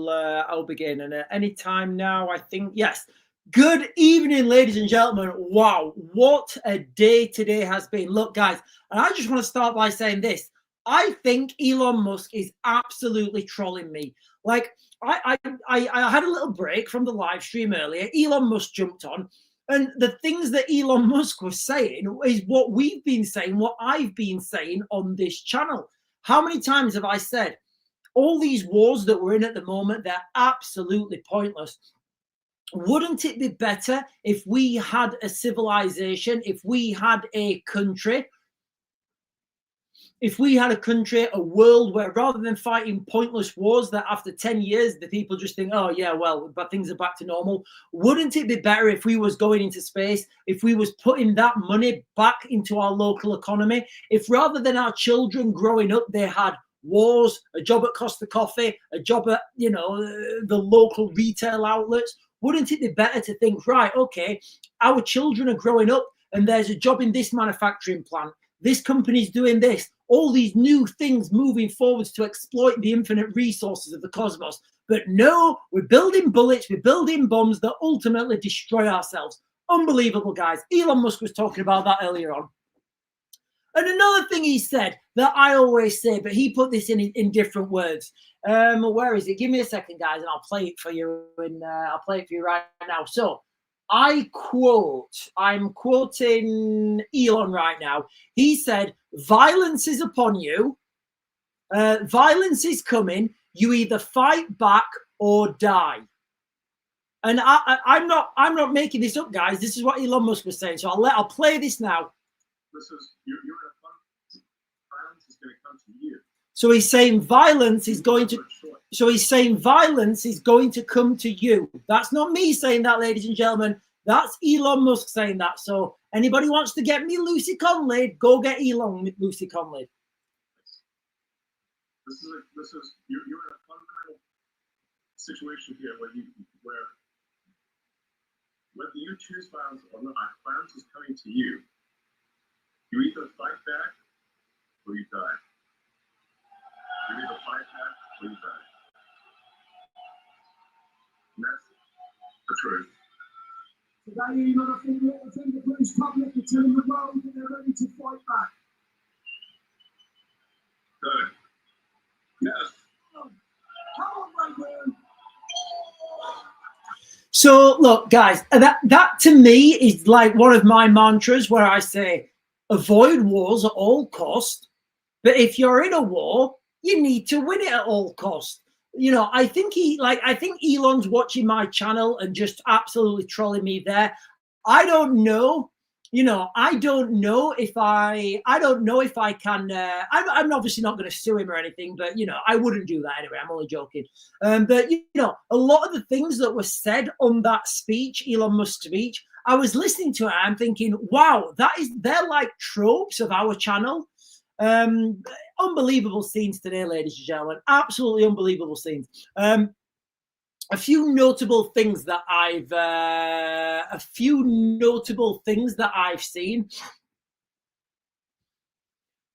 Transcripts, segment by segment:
I'll begin. And at any time now, I think, yes. Good evening, ladies and gentlemen. Wow, what a day today has been. Look, guys, and I just want to start by saying this. I think Elon Musk is absolutely trolling me. Like, I had a little break from the live stream earlier. Elon Musk jumped on, and the things that Elon Musk was saying is what we've been saying, what I've been saying on this channel. How many times have I said, all these wars that we're in at the moment, they're absolutely pointless. Wouldn't it be better if we had a civilization, if we had a country, a world where rather than fighting pointless wars that after 10 years, the people just think, oh yeah, well, but things are back to normal. Wouldn't it be better if we was going into space, if we was putting that money back into our local economy, if rather than our children growing up, they had wars, a job at Costa Coffee, a job at, you know, the local retail outlets? Wouldn't it be better to think, right, okay, our children are growing up and there's a job in this manufacturing plant. This company's doing this. All these new things moving forwards to exploit the infinite resources of the cosmos. But no, we're building bullets, we're building bombs that ultimately destroy ourselves. Unbelievable, guys. Elon Musk was talking about that earlier on. And another thing he said that I always say, but he put this in different words. Where is it? Give me a second, guys, and I'll play it for you. And I'll play it for you right now. So I'm quoting Elon right now. He said, violence is upon you. Violence is coming. You either fight back or die. And I'm not making this up, guys. This is what Elon Musk was saying. So I'll play this now. This is you're violence is going to come to you. So he's saying violence is going to. So he's saying violence is going to come to you. That's not me saying that, ladies and gentlemen. That's Elon Musk saying that. So anybody wants to get me Lucy Conley, go get Elon Lucy Conley. This is you're in a fundamental situation here where whether you choose violence or not, violence is coming to you. You either fight back or you die. You either fight back or you die. And that's the truth. Today, Elon, I think the British public are telling the world that they're ready to fight back. Good. Yes. Come on, Rayburn. So look, guys, that to me is like one of my mantras where I say, avoid wars at all cost. But if you're in a war, you need to win it at all cost. You know, I think Elon's watching my channel and just absolutely trolling me there. I don't know. You know, I don't know if I can. I'm obviously not going to sue him or anything, but you know, I wouldn't do that anyway. I'm only joking. But you know, a lot of the things that were said on that speech, Elon Musk speech, I was listening to it. I'm thinking, wow, they're like tropes of our channel. Unbelievable scenes today, ladies and gentlemen. Absolutely unbelievable scenes. A few notable things that I've seen.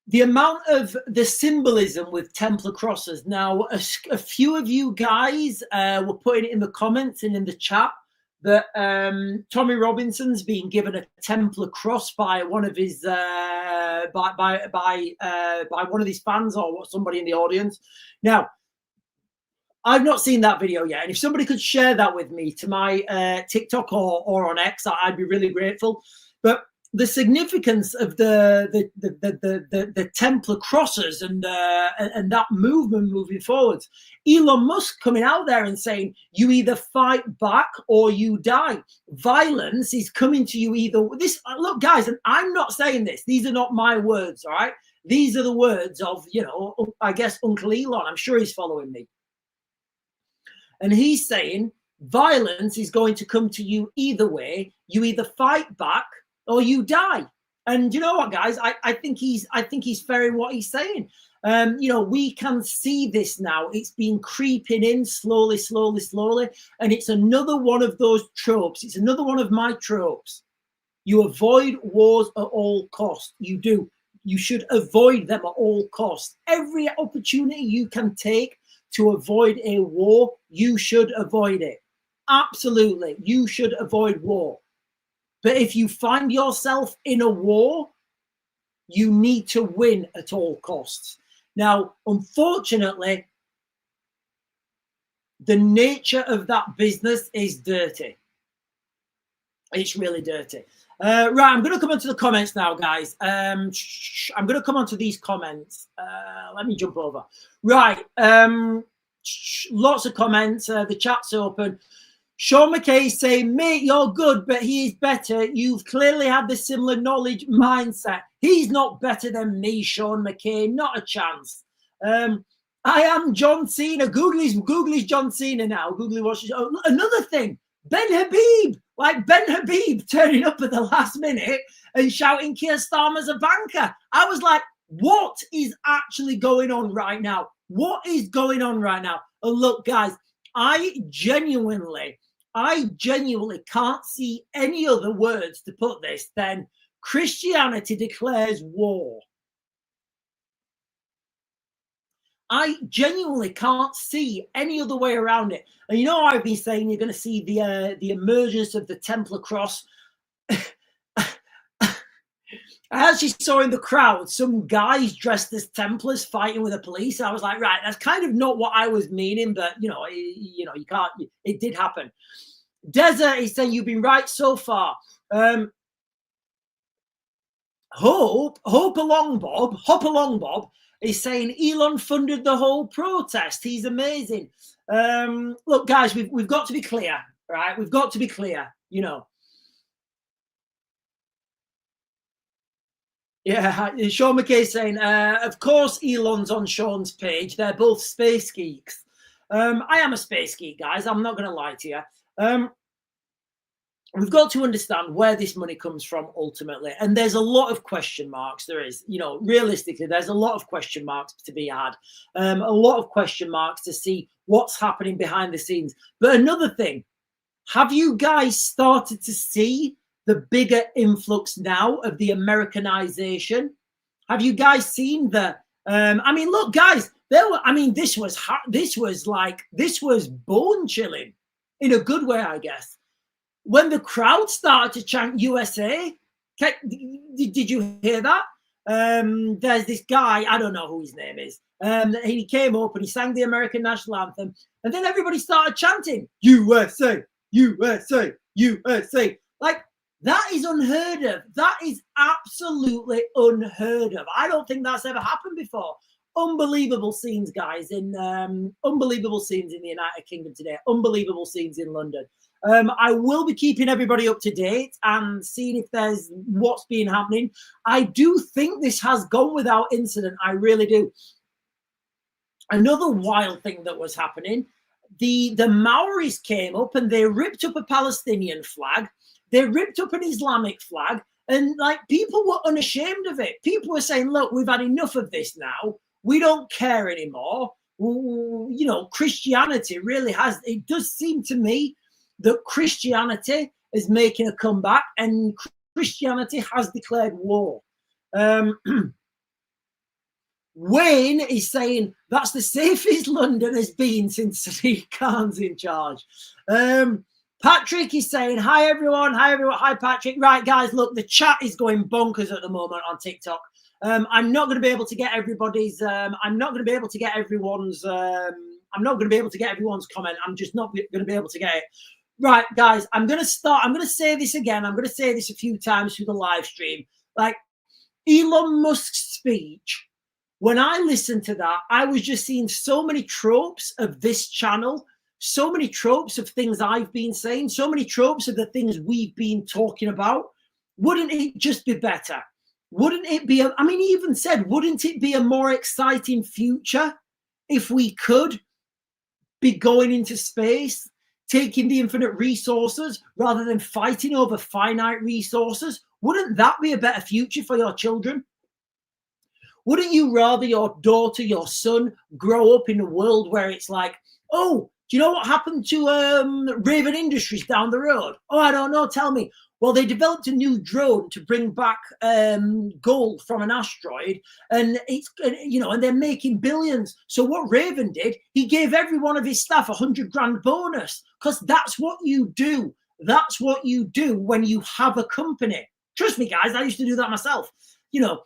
The amount of the symbolism with Templar crosses. Now, a few of you guys were putting it in the comments and in the chat that Tommy Robinson's been given a Templar cross by one of his by one of his fans or somebody in the audience. Now, I've not seen that video yet, and if somebody could share that with me to my TikTok or on X, I'd be really grateful. But the significance of the Templar crosses and that movement moving forwards, Elon Musk coming out there and saying you either fight back or you die. Violence is coming to you either. This look, guys, and I'm not saying this. These are not my words. All right, these are the words of, you know, I guess Uncle Elon. I'm sure he's following me. And he's saying violence is going to come to you either way. You either fight back or you die. And you know what, guys? I think he's fair in what he's saying. You know, we can see this now. It's been creeping in slowly, and it's another one of those tropes. It's another one of my tropes. You avoid wars at all costs. You do. You should avoid them at all costs. Every opportunity you can take to avoid a war, you should avoid it. Absolutely, you should avoid war. But if you find yourself in a war, you need to win at all costs. Now, unfortunately, the nature of that business is dirty. It's really dirty. Right, I'm going to come onto the comments now, guys. I'm going to come onto these comments. Let me jump over. Right, lots of comments. The chat's open. Sean McKay is saying, mate, you're good, but he is better. You've clearly had the similar knowledge mindset. He's not better than me, Sean McKay. Not a chance. I am John Cena. Googly's John Cena now. Googly watches. Oh, another thing, Ben Habib. Like Ben Habib turning up at the last minute and shouting Keir Starmer's a banker. I was like, what is actually going on right now? What is going on right now? And look, guys, I genuinely can't see any other words to put this than Christianity declares war. I genuinely can't see any other way around it. And you know, I've been saying you're going to see the emergence of the Templar cross. I actually saw in the crowd some guys dressed as Templars fighting with the police. I was like, right, that's kind of not what I was meaning, but you can't. It did happen. Desert is saying you've been right so far. Hop along, Bob is saying Elon funded the whole protest. He's amazing. Look, guys, we've got to be clear, right? We've got to be clear, you know. Yeah, Sean McKay saying, of course Elon's on Sean's page. They're both space geeks. I am a space geek, guys. I'm not going to lie to you. We've got to understand where this money comes from ultimately. And there's a lot of question marks. There is, you know, realistically, there's a lot of question marks to be had. A lot of question marks to see what's happening behind the scenes. But another thing, have you guys started to see the bigger influx now of the Americanization? Have you guys seen the, I mean, look, guys, this was bone chilling in a good way, I guess. When the crowd started to chant USA, did you hear that? There's this guy, I don't know who his name is. He came up and he sang the American national anthem, and then everybody started chanting USA, USA, USA. Like, that is unheard of. That is absolutely unheard of. I don't think that's ever happened before. Unbelievable scenes, guys, unbelievable scenes in the United Kingdom today. Unbelievable scenes in London. I will be keeping everybody up to date and seeing if there's what's been happening. I do think this has gone without incident. I really do. Another wild thing that was happening, the Maoris came up and they ripped up a Palestinian flag. They ripped up an Islamic flag, and like, people were unashamed of it. People were saying, look, we've had enough of this now. We don't care anymore. You know, Christianity really has, it does seem to me that Christianity is making a comeback, and Christianity has declared war. Wayne is saying that's the safest London has been since Sadiq Khan's in charge. Patrick is saying, hi everyone. Hi, Patrick. Right, guys, look, the chat is going bonkers at the moment on TikTok. I'm not going to be able to get everybody's, I'm not going to be able to get everyone's comment. I'm just not going to be able to get it. Right, guys, I'm going to say this again. I'm going to say this a few times through the live stream. Like, Elon Musk's speech, when I listened to that, I was just seeing so many tropes of this channel, so many tropes of things I've been saying, so many tropes of the things we've been talking about. Wouldn't it just be better? Wouldn't it be, I mean, he even said, wouldn't it be a more exciting future if we could be going into space, taking the infinite resources rather than fighting over finite resources? Wouldn't that be a better future for your children? Wouldn't you rather your daughter, your son grow up in a world where it's like, oh, Do you know what happened to Raven Industries down the road? Oh, I don't know. Tell me. Well, they developed a new drone to bring back gold from an asteroid, and it's, you know, and they're making billions. So what Raven did, he gave every one of his staff $100,000 bonus, because that's what you do. That's what you do when you have a company. Trust me, guys, I used to do that myself. You know,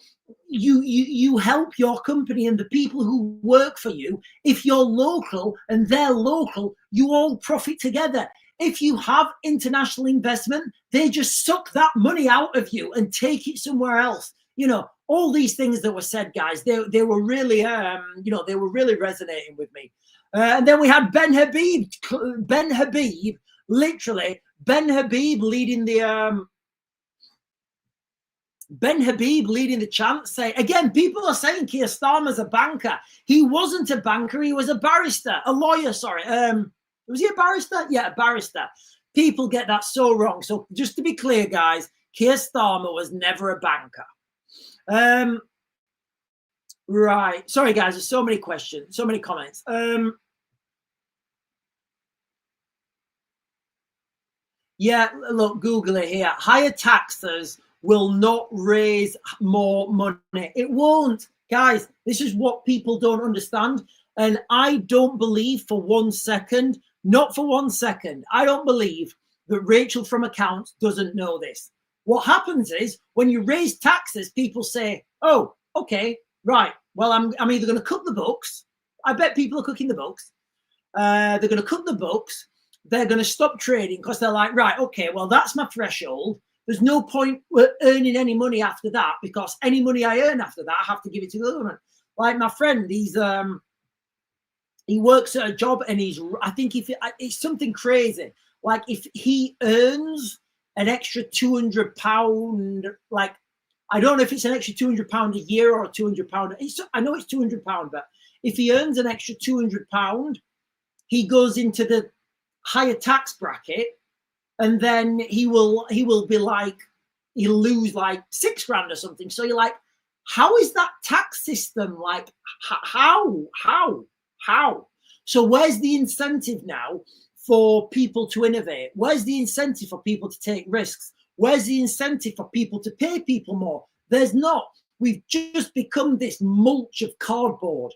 you help your company and the people who work for you. If you're local and they're local, you all profit together. If you have international investment, they just suck that money out of you and take it somewhere else. You know, all these things that were said, guys, they were really, you know, they were really resonating with me. And then we had Ben Habib, literally, Ben Habib leading the, Ben Habib leading the chant, say again, people are saying Keir Starmer's a banker. He wasn't a banker, he was a barrister, a lawyer, sorry. Was he a barrister? Yeah, a barrister. People get that so wrong. So just to be clear, guys, Keir Starmer was never a banker. Right. Sorry, guys, there's so many questions, so many comments. Yeah, look, Google it here. Higher taxes will not raise more money. It won't. Guys, this is what people don't understand. And I don't believe for 1 second, not for 1 second, I don't believe that Rachel from accounts doesn't know this. What happens is when you raise taxes, people say, oh, okay, right. Well, I'm either going to cook the books. I bet people are cooking the books. They're going to cook the books. They're going to stop trading because they're like, right, okay, well, that's my threshold. There's no point earning any money after that, because any money I earn after that, I have to give it to the government. Like my friend, he works at a job, and I think if it's something crazy, like if he earns an extra £200, like, I don't know if it's an extra £200 a year or £200. I know it's £200, but if he earns an extra £200, he goes into the higher tax bracket, and then he will be like, he'll lose like £6,000 or something. So you're like, how is that tax system? Like, how? So where's the incentive now for people to innovate? Where's the incentive for people to take risks? Where's the incentive for people to pay people more? There's not. We've just become this mulch of cardboard.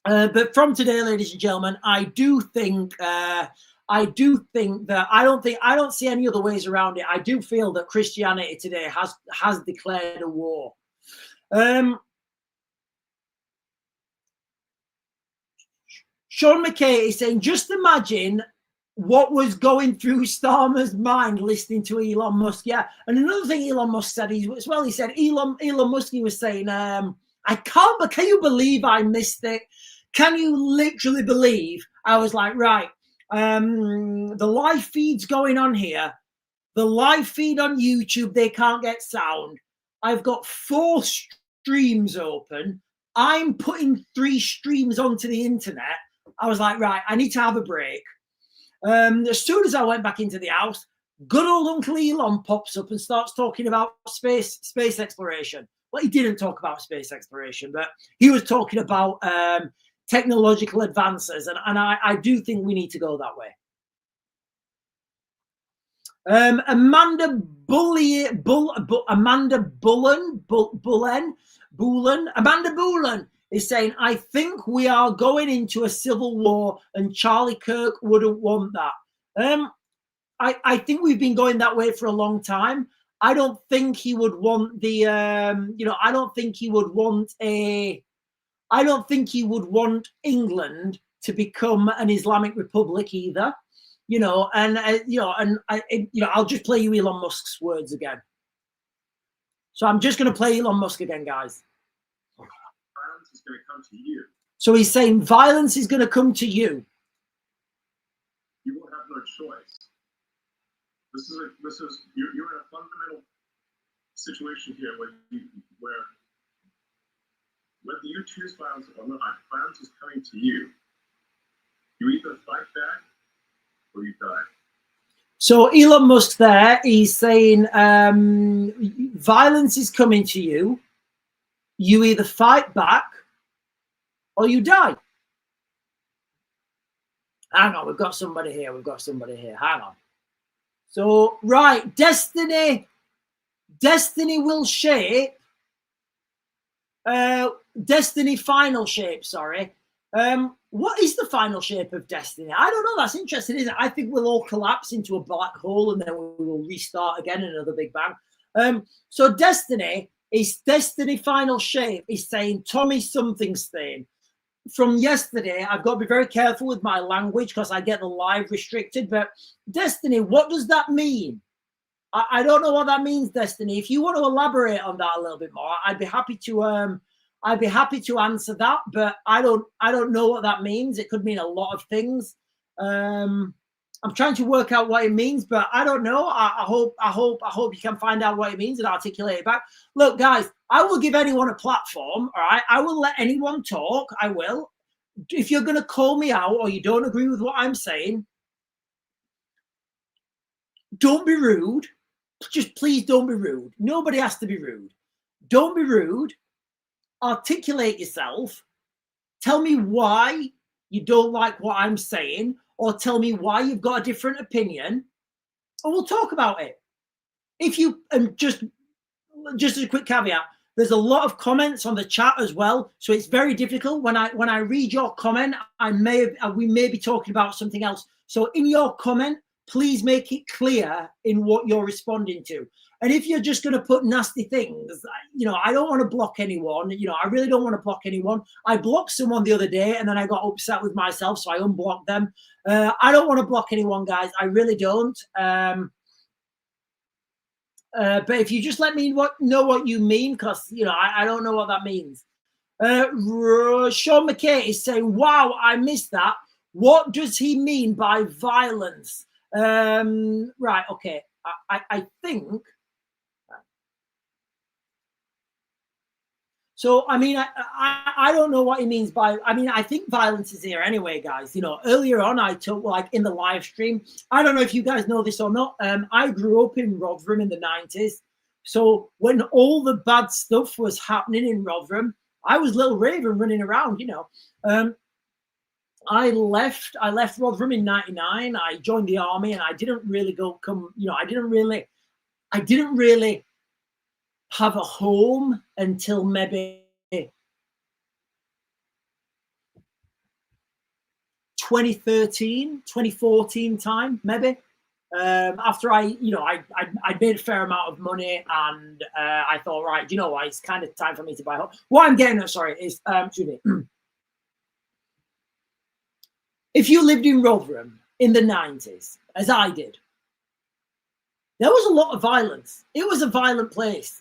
But from today, ladies and gentlemen, I do think that I don't see any other ways around it. I do feel that Christianity today has declared a war. Sean McKay is saying, just imagine what was going through Starmer's mind listening to Elon Musk. Yeah, and another thing Elon Musk said as well, he said Elon Musk, he was saying, I can't, but can you believe I missed it? Can you literally believe? I was like, right, the live feed's going on here. The live feed on YouTube, they can't get sound. I've got 4 streams open. I'm putting 3 streams onto the internet. I was like, right, I need to have a break. As soon as I went back into the house, good old Uncle Elon pops up and starts talking about space exploration. Well, he didn't talk about space exploration, but he was talking about technological advances, and I do think we need to go that way. Amanda Bullen is saying, I think we are going into a civil war, and Charlie Kirk wouldn't want that. I think we've been going that way for a long time. I don't think he would want the, I don't think he would want England to become an Islamic republic either. I'll just play you Elon Musk's words again. So I'm just going to play Elon Musk again, guys. Violence is going to come to you. So he's saying violence is going to come to you. You will have no choice. You're in a fundamental situation here where whether you choose violence or not, violence is coming to you. You either fight back or you die. So Elon Musk there, he's saying violence is coming to you. You either fight back or you die. Hang on, we've got somebody here. Hang on. So, right, Destiny will shape. Destiny final shape, sorry. What is the final shape of Destiny? I don't know. That's interesting, isn't it? I think we'll all collapse into a black hole and then we will restart again in another big bang. So Destiny final shape is saying Tommy something's thing. From yesterday, I've got to be very careful with my language because I get the live restricted. But Destiny, what does that mean? I don't know what that means, Destiny. If you want to elaborate on that a little bit more, I'd be happy to. I'd be happy to answer that, but I don't know what that means. It could mean a lot of things. I'm trying to work out what it means, but I don't know. I hope you can find out what it means and articulate it back. Look, guys, I will give anyone a platform. All right, I will let anyone talk. I will. If you're going to call me out or you don't agree with what I'm saying, don't be rude. Just please don't be rude. Nobody has to be rude. Don't be rude. Articulate yourself. Tell me why you don't like what I'm saying, or tell me why you've got a different opinion, and we'll talk about it. If you, and just as a quick caveat, there's a lot of comments on the chat as well, so it's very difficult when I read your comment. We may be talking about something else. So in your comment, please make it clear in what you're responding to. And if you're just going to put nasty things, I don't want to block anyone. I really don't want to block anyone. I blocked someone the other day and then I got upset with myself, so I unblocked them. I don't want to block anyone, guys. I really don't. But if you just let me know what you mean, because, I don't know what that means. Sean McKay is saying, wow, I missed that. What does he mean by violence? Right, okay. I think... So, I don't know what he means by, I think violence is here anyway, guys. Earlier on, I told, in the live stream, I don't know if you guys know this or not. I grew up in Rotherham in the 90s. So when all the bad stuff was happening in Rotherham, I was little Raven running around, I left Rotherham in 99. I joined the army and I didn't really I didn't really have a home until maybe 2013, 2014 time, maybe. After I made a fair amount of money and I thought, right, what, it's kind of time for me to buy a home. What I'm getting at, sorry, is, excuse me. If you lived in Rotherham in the 90s, as I did, there was a lot of violence. It was a violent place.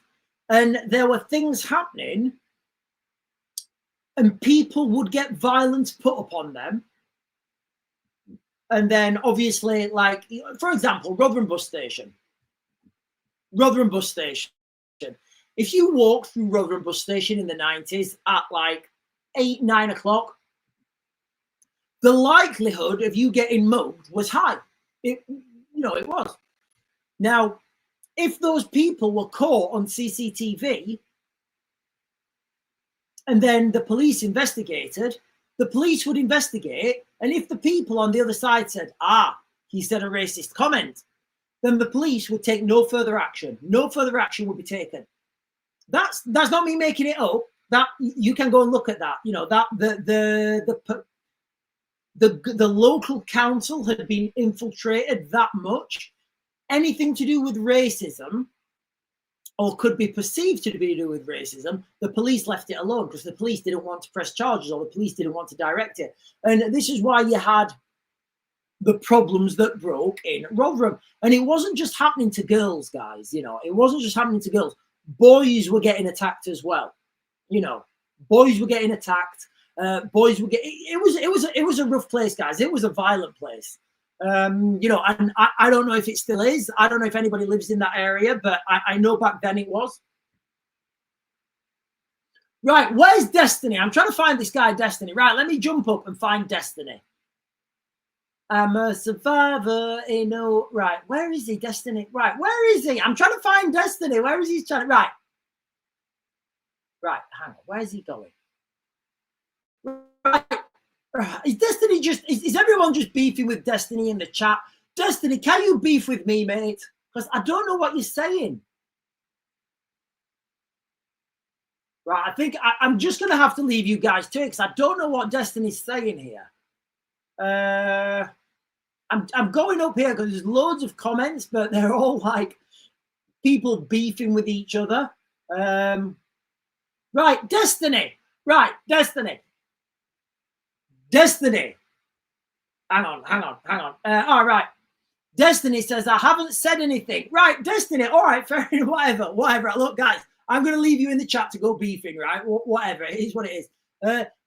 And there were things happening and people would get violence put upon them. And then obviously, for example, Rotherham bus station. If you walk through Rotherham bus station in the 90s at 8, 9 o'clock, the likelihood of you getting mugged was high. It was. Now, if those people were caught on CCTV and then the police investigated, the police would investigate. And if the people on the other side said, he said a racist comment, then the police would take no further action. No further action would be taken. That's not me making it up. That you can go and look at that. That the local council had been infiltrated that much. Anything to do with racism, or could be perceived to be to do with racism, the police left it alone because the police didn't want to press charges or the police didn't want to direct it. And this is why you had the problems that broke in Rotherham. And it wasn't just happening to girls, guys. It wasn't just happening to girls. Boys were getting attacked as well. Boys were getting attacked. Boys were getting. It was a rough place, guys. It was a violent place. And I don't know if it still is. I don't know if anybody lives in that area, but I know back then it was. Right, where's Destiny? I'm trying to find this guy, Destiny. Right, let me jump up and find Destiny. I'm a survivor, right, where is he, Destiny? Right, where is he? I'm trying to find Destiny. Where is he? Right, hang on, where's he going? Right. Is Destiny just, is everyone just beefing with Destiny in the chat? Destiny, can you beef with me, mate? Because I don't know what you're saying. Right, I think I'm just going to have to leave you guys to it because I don't know what Destiny's saying here. I'm going up here because there's loads of comments, but they're all like people beefing with each other. Right, Destiny. Right, Destiny. Destiny. Hang on. All right. Destiny says, I haven't said anything. Right, Destiny. All right, fair enough. Whatever. Look, guys, I'm going to leave you in the chat to go beefing, right? Whatever. It is what it is.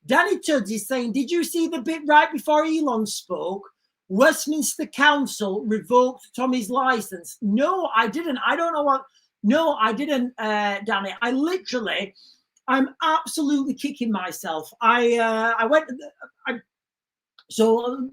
Danny Tuds is saying, did you see the bit right before Elon spoke? Westminster Council revoked Tommy's license. No, I didn't. I don't know what. No, I didn't, Danny. I'm absolutely kicking myself. So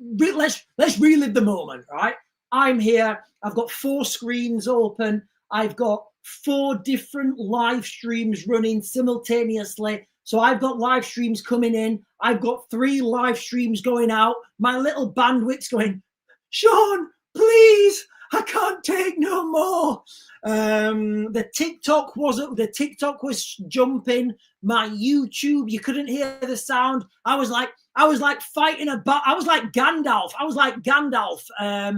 let's relive the moment, right? I'm here. I've got 4 screens open. I've got 4 different live streams running simultaneously. So I've got live streams coming in. I've got 3 live streams going out. My little bandwidth's going, Sean, please, I can't take no more. The TikTok was jumping. My YouTube, you couldn't hear the sound. I was like fighting I was like Gandalf. I was like Gandalf at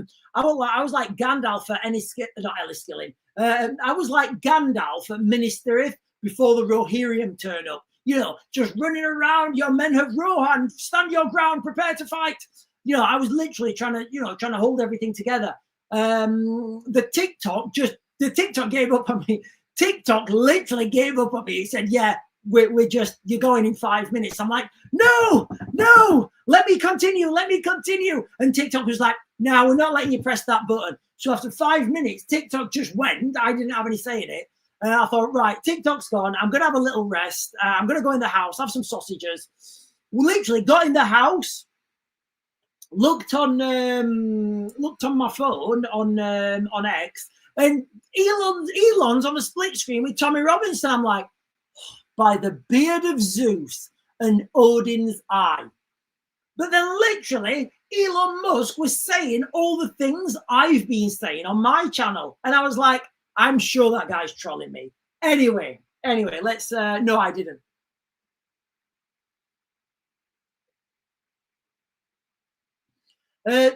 not Ellis Skilling. I was like Gandalf at Minas Tirith before the Rohirrim turn up. You know, just running around. Your men have Rohan, stand your ground, prepare to fight. You know, I was literally trying to hold everything together. The TikTok gave up on me. TikTok literally gave up on me. He said, yeah, you're going in 5 minutes. I'm like, no, let me continue. And TikTok was like, no, we're not letting you press that button. So after 5 minutes, TikTok just went. I didn't have any say in it. And I thought, right, TikTok's gone. I'm going to have a little rest. I'm going to go in the house, have some sausages. We literally got in the house, looked on my phone on X, and Elon's on a split screen with Tommy Robinson. I'm like, by the beard of Zeus and Odin's eye. But then literally, Elon Musk was saying all the things I've been saying on my channel. And I was like, I'm sure that guy's trolling me. Anyway, let's, no, I didn't.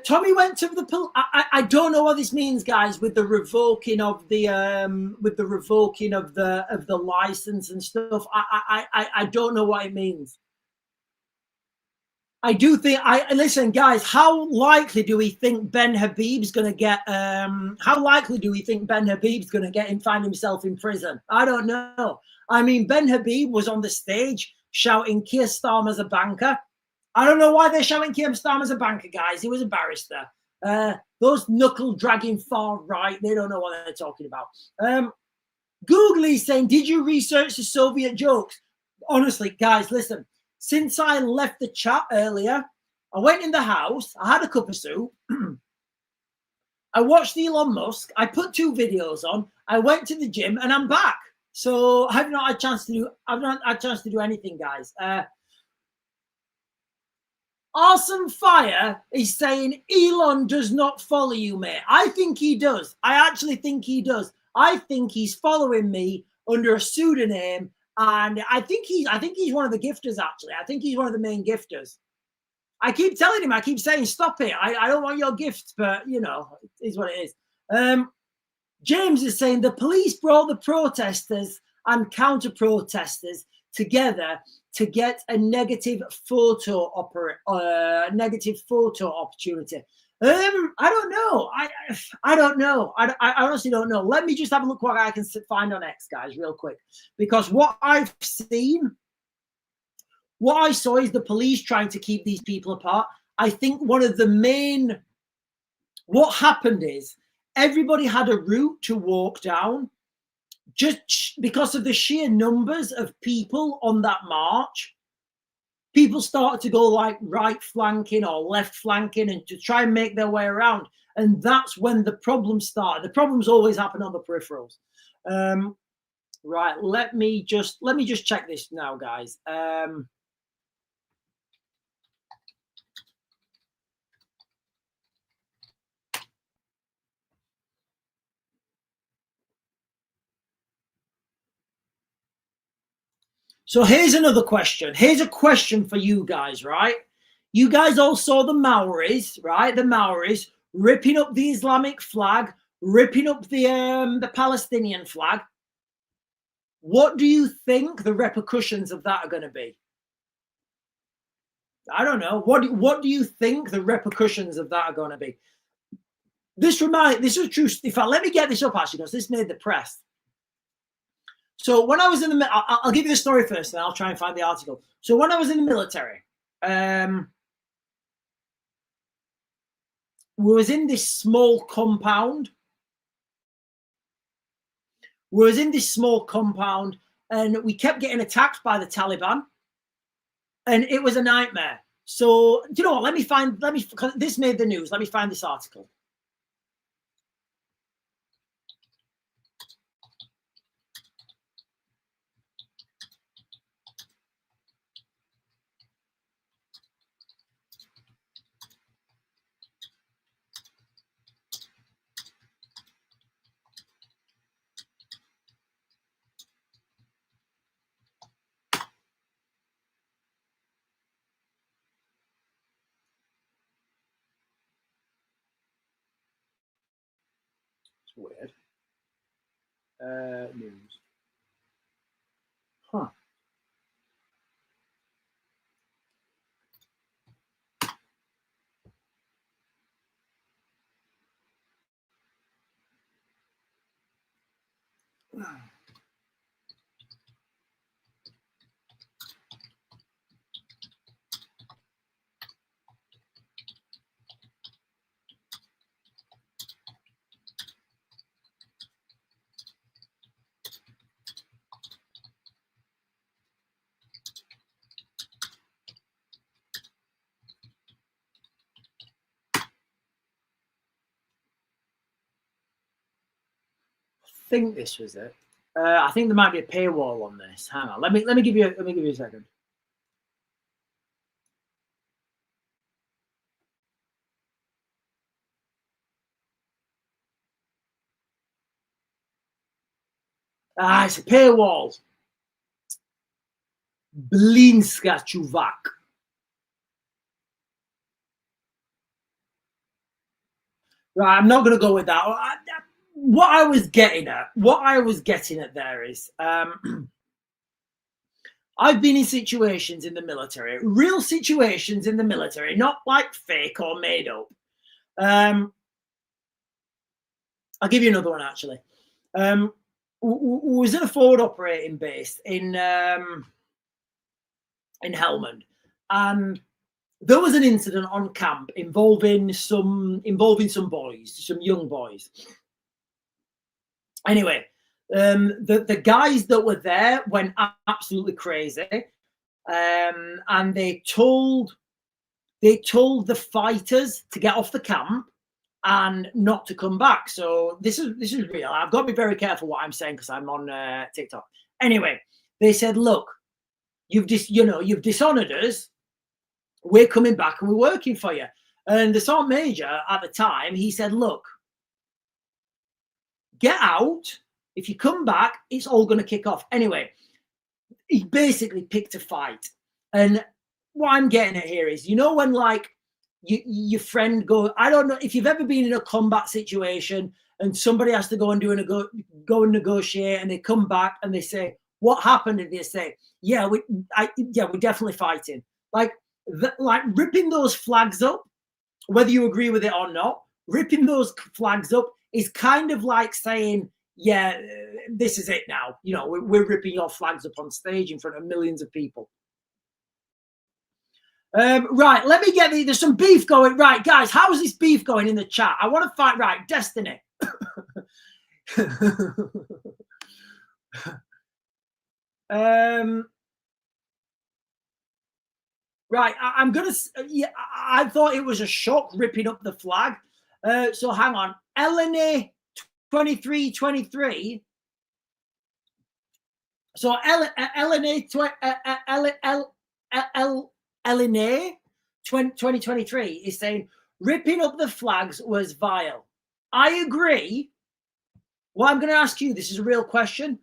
Tommy went to the I don't know what this means, guys, with the revoking of the license and stuff. I don't know what it means. I do think listen, guys, how likely do we think Ben Habib's gonna get and find himself in prison? I don't know. I mean, Ben Habib was on the stage shouting Keir Starmer's a banker. I don't know why they're shouting Keir Starmer's a banker, guys. He was a barrister. Those knuckle-dragging far right, they don't know what they're talking about. Googly's saying, did you research the Soviet jokes? Honestly, guys, listen. Since I left the chat earlier, I went in the house. I had a cup of soup. I watched Elon Musk. I put 2 videos on. I went to the gym, and I'm back. So I've not had a chance to do anything, guys. Awesome Fire is saying Elon does not follow you, mate. I think he does. I actually think he does. I think he's following me under a pseudonym, and I think he's one of the gifters. Actually, I think he's one of the main gifters. I keep telling him. I keep saying, "Stop it! I don't want your gifts," but you know, it is what it is. James is saying the police brought the protesters and counter-protesters together to get a negative photo opportunity. I don't know. I don't know. I honestly don't know. Let me just have a look what I can find on X, guys, real quick, because what I saw is the police trying to keep these people apart. I think what happened is everybody had a route to walk down. Just because of the sheer numbers of people on that march, people started to go like right flanking or left flanking and to try and make their way around. And that's when the problem started. The problems always happen on the peripherals. Right, let me just check this now, guys. So here's another question. Here's a question for you guys, right? You guys all saw the Maoris, right? The Maoris ripping up the Islamic flag, ripping up the Palestinian flag. What do you think the repercussions of that are going to be? I don't know. What do you think the repercussions of that are going to be? This was true. In fact, let me get this up actually, because this made the press. So when I was in the, I'll give you the story first, and I'll try and find the article. So when I was in the military, we was in this small compound. And we kept getting attacked by the Taliban, and it was a nightmare. So you know what? Because this made the news. Let me find this article. It's weird. News. Huh. I think this was it. I think there might be a paywall on this. Hang on. Let me give you a second. It's a paywall. Blinska chuvak. Right, I'm not going to go with that. What I was getting at there is, I've been in situations in the military, real situations in the military, not like fake or made up. I'll give you another one actually. Was in a forward operating base in Helmand, and there was an incident on camp involving some boys, some young boys. Anyway, the guys that were there went absolutely crazy, and they told the fighters to get off the camp and not to come back. So this is real. I've got to be very careful what I'm saying because I'm on TikTok. Anyway, they said, "Look, you've dishonored us. We're coming back and we're working for you." And the sergeant major at the time, he said, "Look, get out. If you come back, it's all going to kick off." Anyway, he basically picked a fight. And what I'm getting at here is, when like your friend go, I don't know if you've ever been in a combat situation and somebody has to go and go and negotiate, and they come back and they say, "What happened?" And they say, "Yeah, we're definitely fighting." Like ripping those flags up, whether you agree with it or not, ripping those flags up is kind of like saying, "Yeah, this is it now. We're ripping your flags up on stage in front of millions of people." Right, let me get there's some beef going. Right, guys, how is this beef going in the chat? I want to fight. Right, Destiny. Right, I'm gonna. Yeah, I thought it was a shock ripping up the flag. So hang on, Eleni 2323. So Eleni 2023 is saying ripping up the flags was vile. I agree. Well, I'm going to ask you. This is a real question.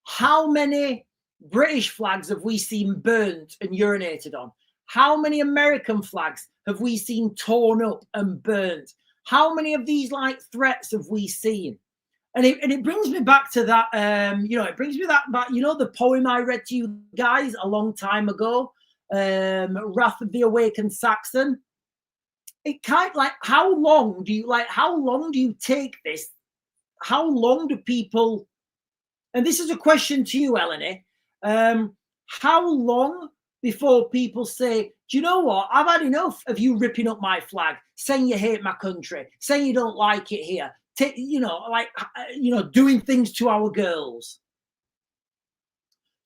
How many British flags have we seen burnt and urinated on? How many American flags have we seen torn up and burnt? How many of these like threats have we seen? And it brings me back to that, it brings me back, the poem I read to you guys a long time ago, Wrath of the Awakened Saxon. It kind of like, how long do you take this? How long do people, and this is a question to you, Eleni, how long before people say, do you know what? I've had enough of you ripping up my flag, saying you hate my country, saying you don't like it here, doing things to our girls.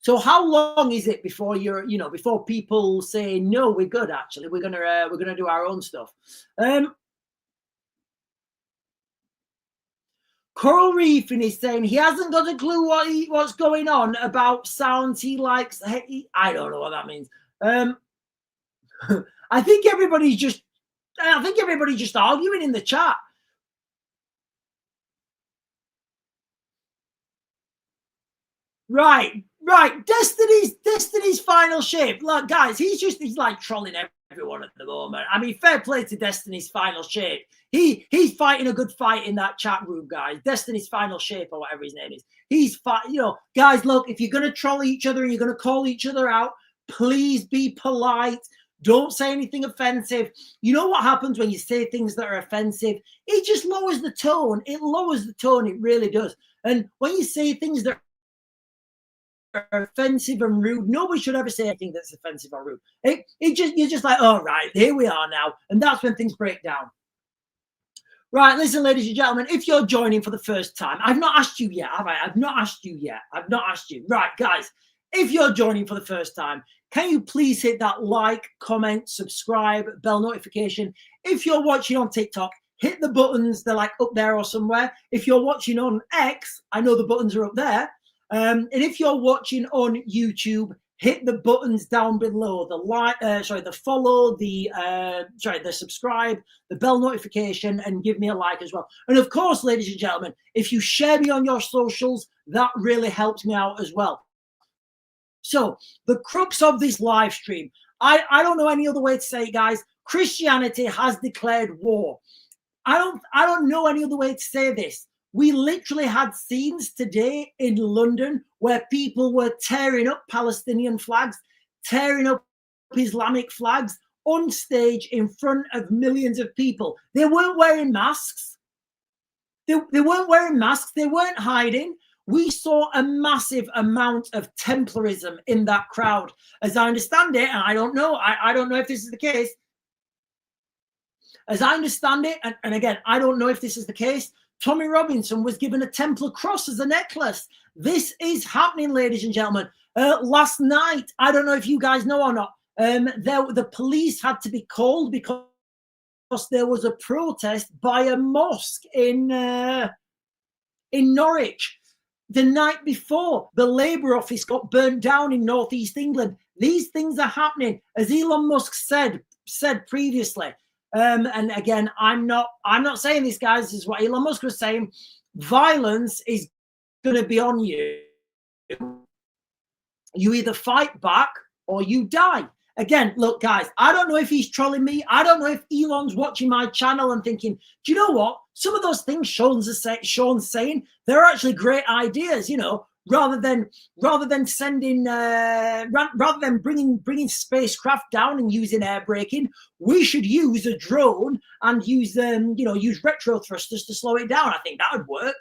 So how long is it before before people say, no, we're good, actually, we're gonna do our own stuff? Coral Reefing is saying he hasn't got a clue what's going on about sounds he likes. I don't know what that means. I think everybody's just arguing in the chat. Right. Destiny's final shape. Look, guys, he's like trolling everyone at the moment. I mean, fair play to Destiny's final shape. He's fighting a good fight in that chat room, guys. Destiny's final shape, or whatever his name is. He's guys, look, if you're gonna troll each other and you're gonna call each other out, please be polite. Don't say anything offensive. You know what happens when you say things that are offensive? It just lowers the tone. It lowers the tone. It really does. And when you say things that are offensive and rude, nobody should ever say anything that's offensive or rude. You're just like, oh, right, here we are now. And that's when things break down. Right, listen, ladies and gentlemen, if you're joining for the first time, I've not asked you yet, have I? I've not asked you yet. I've not asked you. Right, guys, if you're joining for the first time, can you please hit that like, comment, subscribe, bell notification? If you're watching on TikTok, hit the buttons. They're like up there or somewhere. If you're watching on X, I know the buttons are up there. And if you're watching on YouTube, hit the buttons down below: the follow, the subscribe, the bell notification, and give me a like as well. And of course, ladies and gentlemen, if you share me on your socials, that really helps me out as well. So the crux of this live stream, I don't know any other way to say it, guys. Christianity has declared war. I don't know any other way to say this. We literally had scenes today in London where people were tearing up Palestinian flags, tearing up Islamic flags on stage in front of millions of people. They weren't wearing masks. They weren't wearing masks. They weren't hiding. We saw a massive amount of Templarism in that crowd. As I understand it, and I don't know if this is the case. As I understand it, and again, I don't know if this is the case, Tommy Robinson was given a Templar cross as a necklace. This is happening, ladies and gentlemen. Last night, I don't know if you guys know or not, the police had to be called because there was a protest by a mosque in Norwich. The night before, the Labour office got burnt down in northeast England. These things are happening, as Elon Musk said previously. And again, I'm not saying this, guys. This is what Elon Musk was saying. Violence is going to be on you. You either fight back or you die. Again, look, guys, I don't know if he's trolling me. I don't know if Elon's watching my channel and thinking, do you know what? Some of those things Sean's saying, they're actually great ideas, rather than bringing spacecraft down and using air braking, we should use a drone and use retro thrusters to slow it down. I think that would work.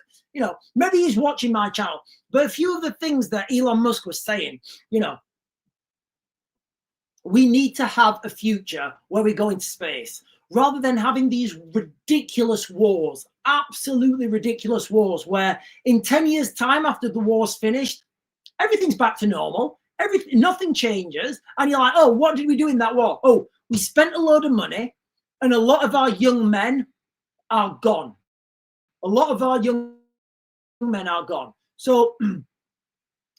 Maybe he's watching my channel, but a few of the things that Elon Musk was saying, we need to have a future where we go into space rather than having these ridiculous wars, absolutely ridiculous wars, where in 10 years' time after the war's finished, everything's back to normal. Nothing changes. And you're like, oh, what did we do in that war? Oh, we spent a load of money and a lot of our young men are gone. A lot of our young men are gone. So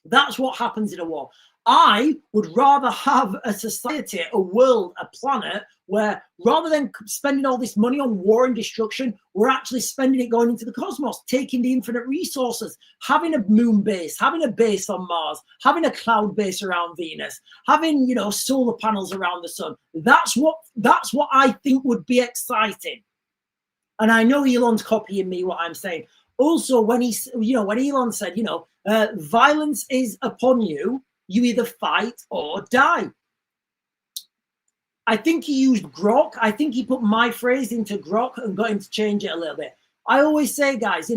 that's what happens in a war. I would rather have a society, a world, a planet where rather than spending all this money on war and destruction, we're actually spending it going into the cosmos, taking the infinite resources, having a moon base, having a base on Mars, having a cloud base around Venus, having, you know, solar panels around the sun. That's what I think would be exciting. And I know Elon's copying me what I'm saying. Also, when when Elon said, violence is upon you, you either fight or die. I think he used grok. I think he put my phrase into grok and got him to change it a little bit. I always say, guys,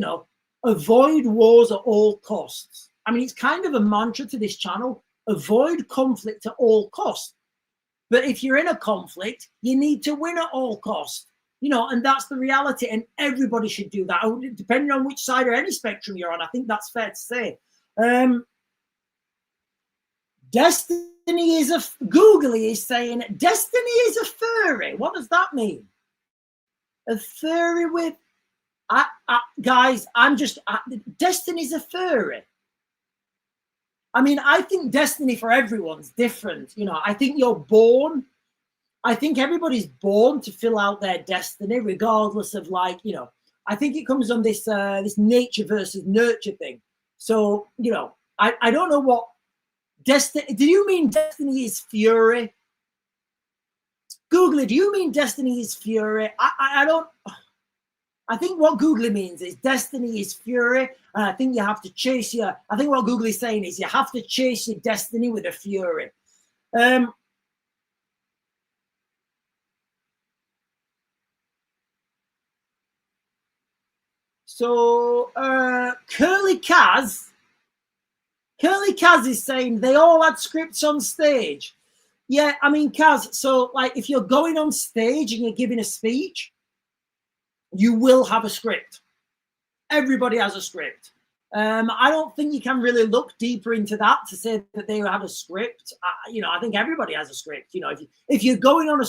avoid wars at all costs. I mean, it's kind of a mantra to this channel. Avoid conflict at all costs. But if you're in a conflict, you need to win at all costs. And that's the reality. And everybody should do that. Depending on which side or any spectrum you're on, I think that's fair to say. Destiny is a Googly is saying destiny is a furry. What does that mean? A furry with guys, destiny's a furry. I mean, I think destiny for everyone's different. I think I think everybody's born to fill out their destiny, regardless of I think it comes on this nature versus nurture thing. So, I don't know what destiny. Do you mean destiny is fury? Google it. Do you mean destiny is fury? I don't. I think what Google means is destiny is fury, and I think you have to chase your. I think what Google is saying is you have to chase your destiny with a fury. So Curly Kaz is saying they all had scripts on stage. Yeah, I mean, Kaz, so if you're going on stage and you're giving a speech, you will have a script. Everybody has a script. I don't think you can really look deeper into that to say that they had a script. I think everybody has a script. If you're going on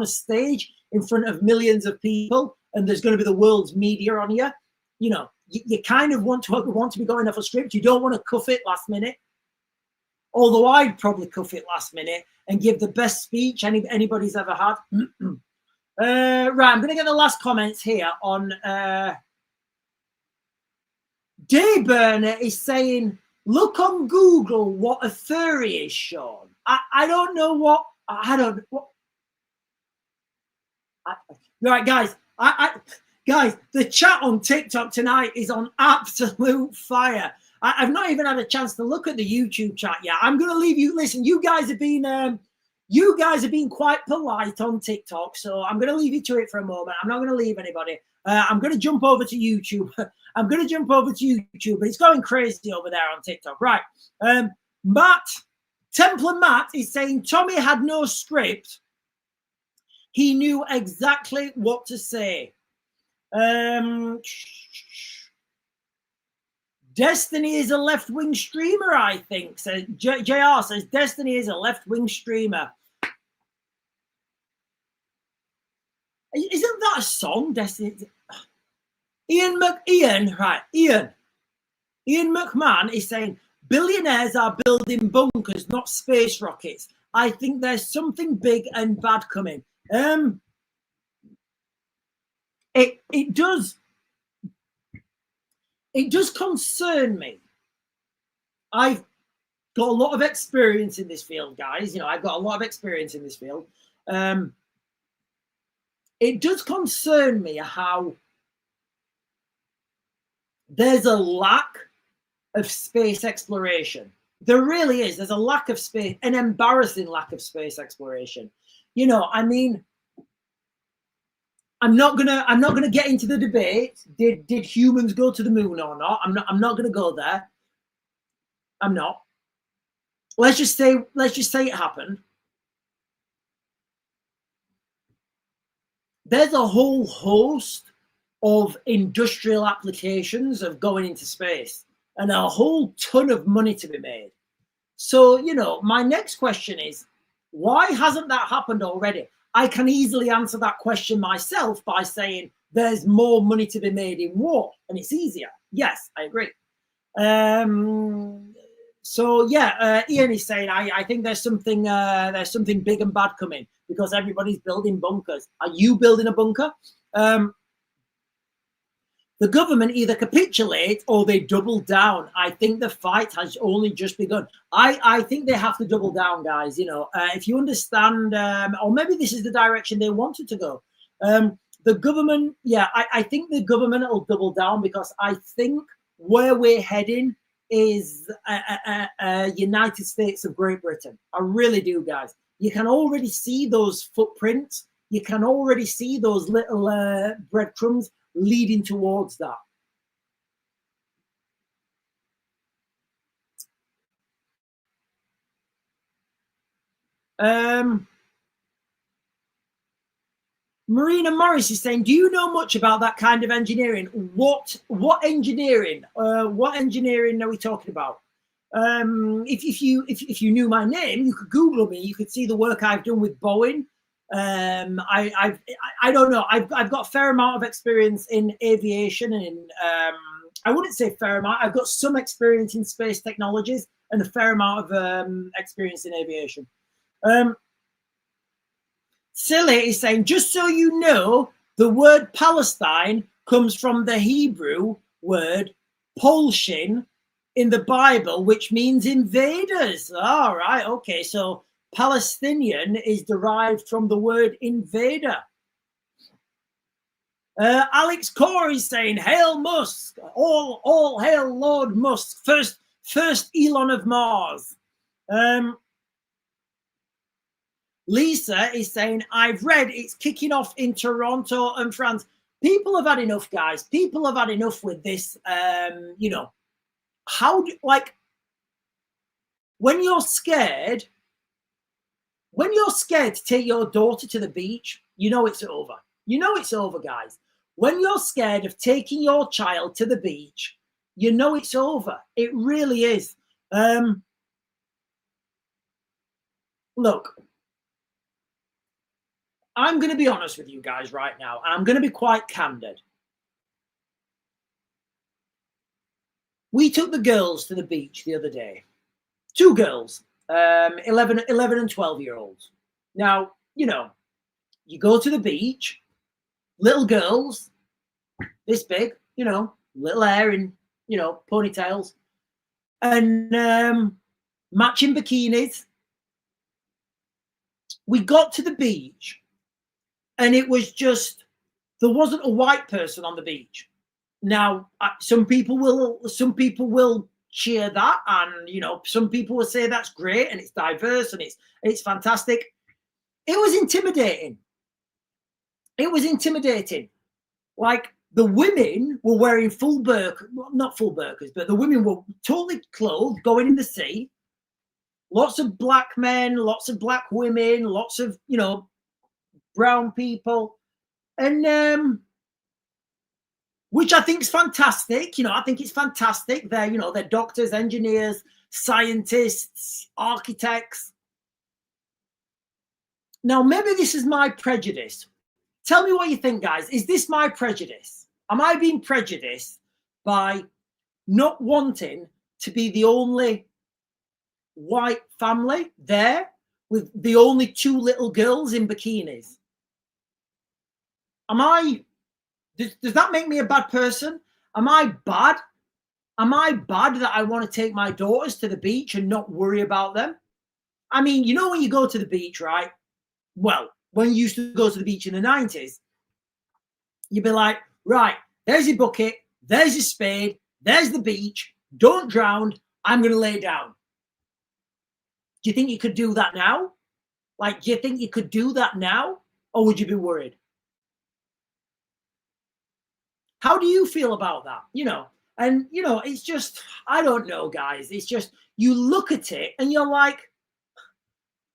a stage in front of millions of people and there's going to be the world's media on you, you kind of want to be going off a script. You don't want to cuff it last minute. Although I'd probably cuff it last minute and give the best speech anybody's ever had. Right, I'm going to get the last comments here on. Dayburner is saying, look on Google what a furry is, Sean. I don't know what. Right, guys. Guys, the chat on TikTok tonight is on absolute fire. I've not even had a chance to look at the YouTube chat yet. I'm going to leave you. Listen, you guys have been quite polite on TikTok, so I'm going to leave you to it for a moment. I'm not going to leave anybody. I'm going to jump over to YouTube. But it's going crazy over there on TikTok. Right. Templar Matt is saying Tommy had no script. He knew exactly what to say. Destiny is a left-wing streamer, I think. So JR says Destiny is a left-wing streamer. Isn't that a song, Destiny? Ian McMahon is saying billionaires are building bunkers, not space rockets. I think there's something big and bad coming. It does concern me. I've got a lot of experience in this field, guys. I've got a lot of experience in this field. It does concern me how there's a lack of space exploration. There really is. There's a lack of space, an embarrassing lack of space exploration. I mean, I'm not gonna get into the debate. Did humans go to the moon or not? I'm not gonna go there. I'm not. Let's just say it happened. There's a whole host of industrial applications of going into space and a whole ton of money to be made. So, my next question is, why hasn't that happened already? I can easily answer that question myself by saying there's more money to be made in war and it's easier. Yes, I agree. So yeah, Ian is saying I think there's something big and bad coming because everybody's building bunkers. Are you building a bunker? The government either capitulate or they double down. I think the fight has only just begun. I think they have to double down, guys. You know, if you understand, or maybe this is the direction they wanted to go. The government, yeah, I think the government will double down because I think where we're heading is United States of Great Britain. I really do, guys. You can already see those footprints. You can already see those little breadcrumbs leading towards that. Marina Morris is saying, do you know much about that kind of engineering? What engineering? What engineering are we talking about? If you knew my name, you could Google me. You could see the work I've done with Boeing. I don't know. I've got a fair amount of experience in aviation and in, I wouldn't say fair amount. I've got some experience in space technologies and a fair amount of experience in aviation. Silly is saying, just so you know, the word Palestine comes from the Hebrew word Polshin in the Bible, which means invaders. All right, okay, so Palestinian is derived from the word invader. Alex Core is saying, hail Musk, all hail Lord Musk, first Elon of Mars. Lisa is saying, I've read it's kicking off in Toronto and France. People have had enough, guys. People have had enough with this. You know, when you're scared to take your daughter to the beach, you know it's over. You know it's over, guys. When you're scared of taking your child to the beach, you know it's over. It really is. Look, I'm going to be honest with you guys right now. I'm going to be quite candid. We took the girls to the beach the other day. 2 girls, 11 and 12-year-olds. Now, you know, you go to the beach, little girls, this big, you know, little hair and, you know, ponytails, and matching bikinis. We got to the beach, and it was just, there wasn't a white person on the beach. Now, some people will cheer that, and you know, some people will say that's great and it's diverse and it's fantastic. It was intimidating. It was intimidating. Like, the women were wearing full burqa, well, not full burqas, but the women were totally clothed, going in the sea. Lots of black men, lots of black women, lots of, you know, brown people, and which I think is fantastic. You know, I think it's fantastic. They're, you know, they're doctors, engineers, scientists, architects. Now, maybe this is my prejudice. Tell me what you think, guys. Is this my prejudice? Am I being prejudiced by not wanting to be the only white family there with the only 2 little girls in bikinis? Does that make me a bad person? Am I bad? Am I bad that I want to take my daughters to the beach and not worry about them? I mean, you know, when you go to the beach, right? Well, when you used to go to the beach in the 90s, you'd be like, right, there's your bucket, there's your spade, there's the beach, don't drown, I'm going to lay down. Do you think you could do that now? Like, do you think you could do that now? Or would you be worried? How do you feel about that? You know, and, you know, it's just, I don't know, guys. It's just, you look at it and you're like,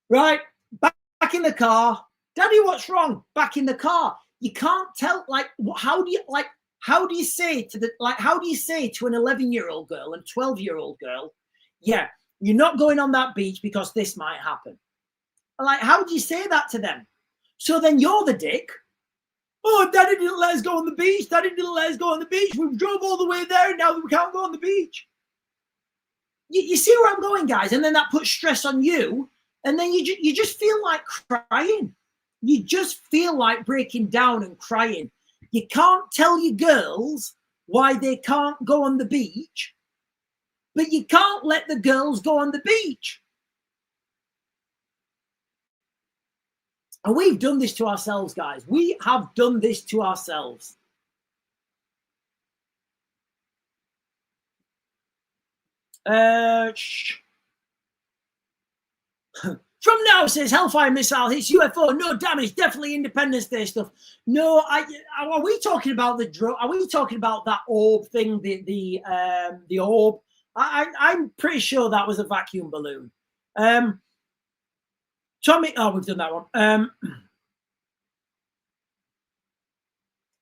right, back in the car. Daddy, what's wrong? Back in the car. You can't tell, like, how do you say to an 11-year-old girl and 12-year-old girl, yeah, you're not going on that beach because this might happen. Like, how do you say that to them? So then you're the dick. Oh, Daddy didn't let us go on the beach. Daddy didn't let us go on the beach. We drove all the way there and now we can't go on the beach. You see where I'm going, guys? And then that puts stress on you. And then you just feel like crying. You just feel like breaking down and crying. You can't tell your girls why they can't go on the beach, but you can't let the girls go on the beach. And we've done this to ourselves, guys. We have done this to ourselves. From now says Hellfire missile hits UFO, no damage, definitely Independence Day stuff. No, are we talking about the drone? Are we talking about that orb thing? The orb? I'm pretty sure that was a vacuum balloon. Tommy, oh, we've done that one.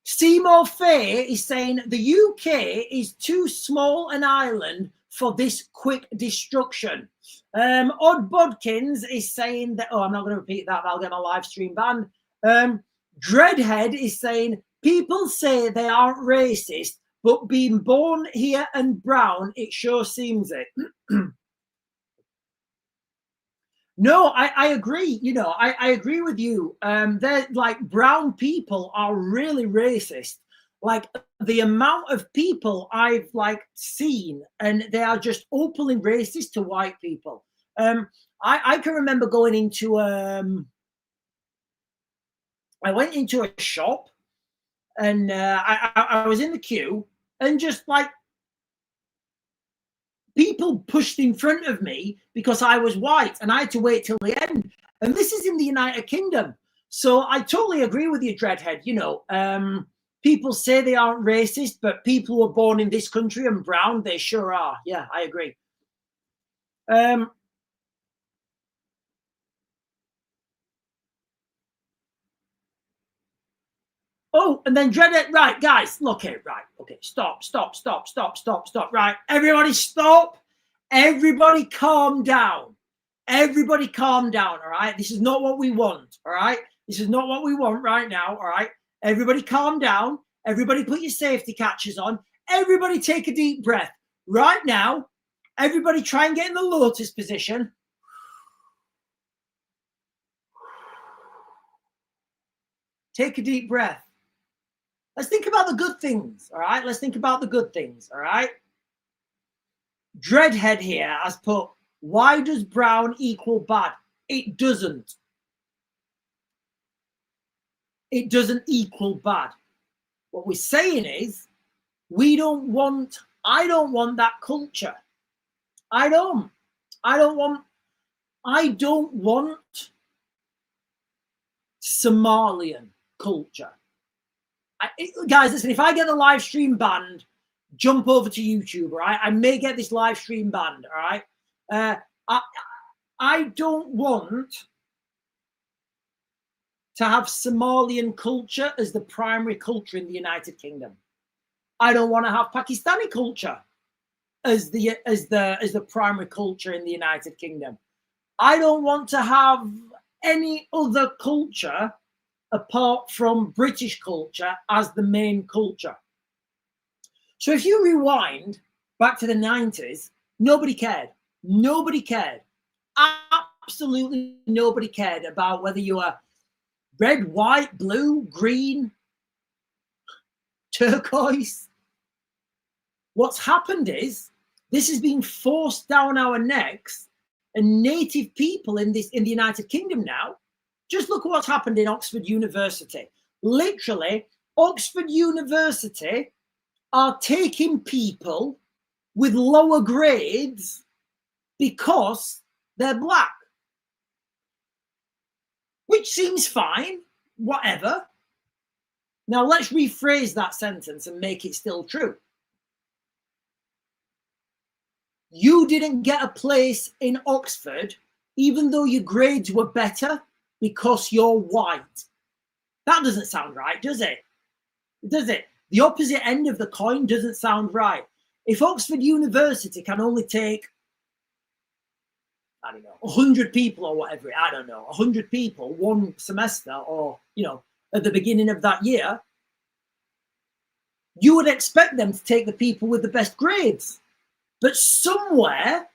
Seymour Faye is saying the UK is too small an island for this quick destruction. Odd Bodkins is saying that, oh, I'm not going to repeat that. I'll get my live stream banned. Dreadhead is saying people say they aren't racist, but being born here and brown, it sure seems it. No, I agree. You know, I agree with you. They're like brown people are really racist. Like the amount of people I've like seen, and they are just openly racist to white people. I can remember going into I went into a shop, and I was in the queue, and just like people pushed in front of me because I was white, and I had to wait till the end. And this is in the United Kingdom. So I totally agree with you, Dreadhead. You know, people say they aren't racist, but people who are born in this country and brown, they sure are. Yeah, I agree. Oh, and then Dreadhead, right, guys, look here, right, okay, stop, right, everybody stop, everybody calm down, all right, this is not what we want, all right, this is not what we want right now, all right, everybody calm down, everybody put your safety catches on, everybody take a deep breath, right now, everybody try and get in the lotus position. Take a deep breath. Let's think about the good things, all right? Let's think about the good things, all right? Dreadhead here has put, why does brown equal bad? It doesn't. It doesn't equal bad. What we're saying is, I don't want that culture. I don't want Somalian culture. Guys, listen, if I get the live stream banned, jump over to YouTube, all right? I may get this live stream banned, all right? I don't want to have Somalian culture as the primary culture in the United Kingdom. I don't want to have Pakistani culture as the primary culture in the United Kingdom. I don't want to have any other culture apart from British culture as the main culture. So if you rewind back to the 90s, nobody cared. Nobody cared. Absolutely nobody cared about whether you were red, white, blue, green, turquoise. What's happened is this is being forced down our necks, and native people in the United Kingdom now, just look at what's happened in Oxford University. Literally, Oxford University are taking people with lower grades because they're black. Which seems fine, whatever. Now let's rephrase that sentence and make it still true. You didn't get a place in Oxford, even though your grades were better, because you're white. That doesn't sound right, does it? Does it? The opposite end of the coin doesn't sound right. If Oxford University can only take, I don't know, 100 people or whatever, I don't know, 100 people one semester, or, you know, at the beginning of that year, you would expect them to take the people with the best grades. But somewhere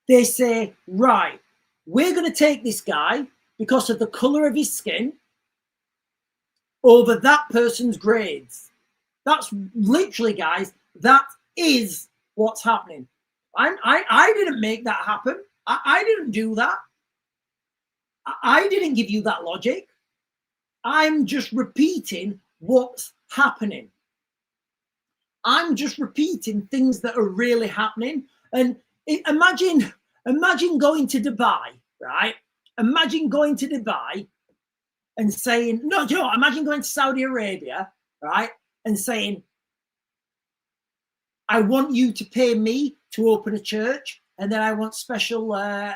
They say, right, we're going to take this guy because of the color of his skin over that person's grades. That's literally, guys, that is what's happening. I didn't make that happen. I didn't do that. I didn't give you that logic. I'm just repeating what's happening. I'm just repeating things that are really happening. And imagine going to Dubai, right? Imagine going to Dubai and saying, no, you know, imagine going to Saudi Arabia, right? And saying, I want you to pay me to open a church, and then I want special, I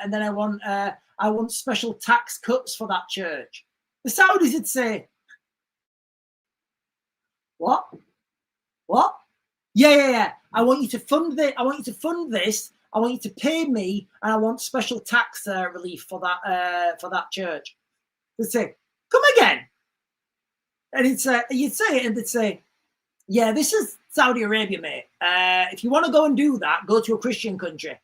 want special tax cuts for that church. The Saudis would say, what? Yeah. I want you to fund this. I want you to fund this. I want you to pay me, and I want special tax relief for that church. They'd say, come again. And you'd say it, and they'd say, yeah, this is Saudi Arabia, mate. If you want to go and do that, go to a Christian country.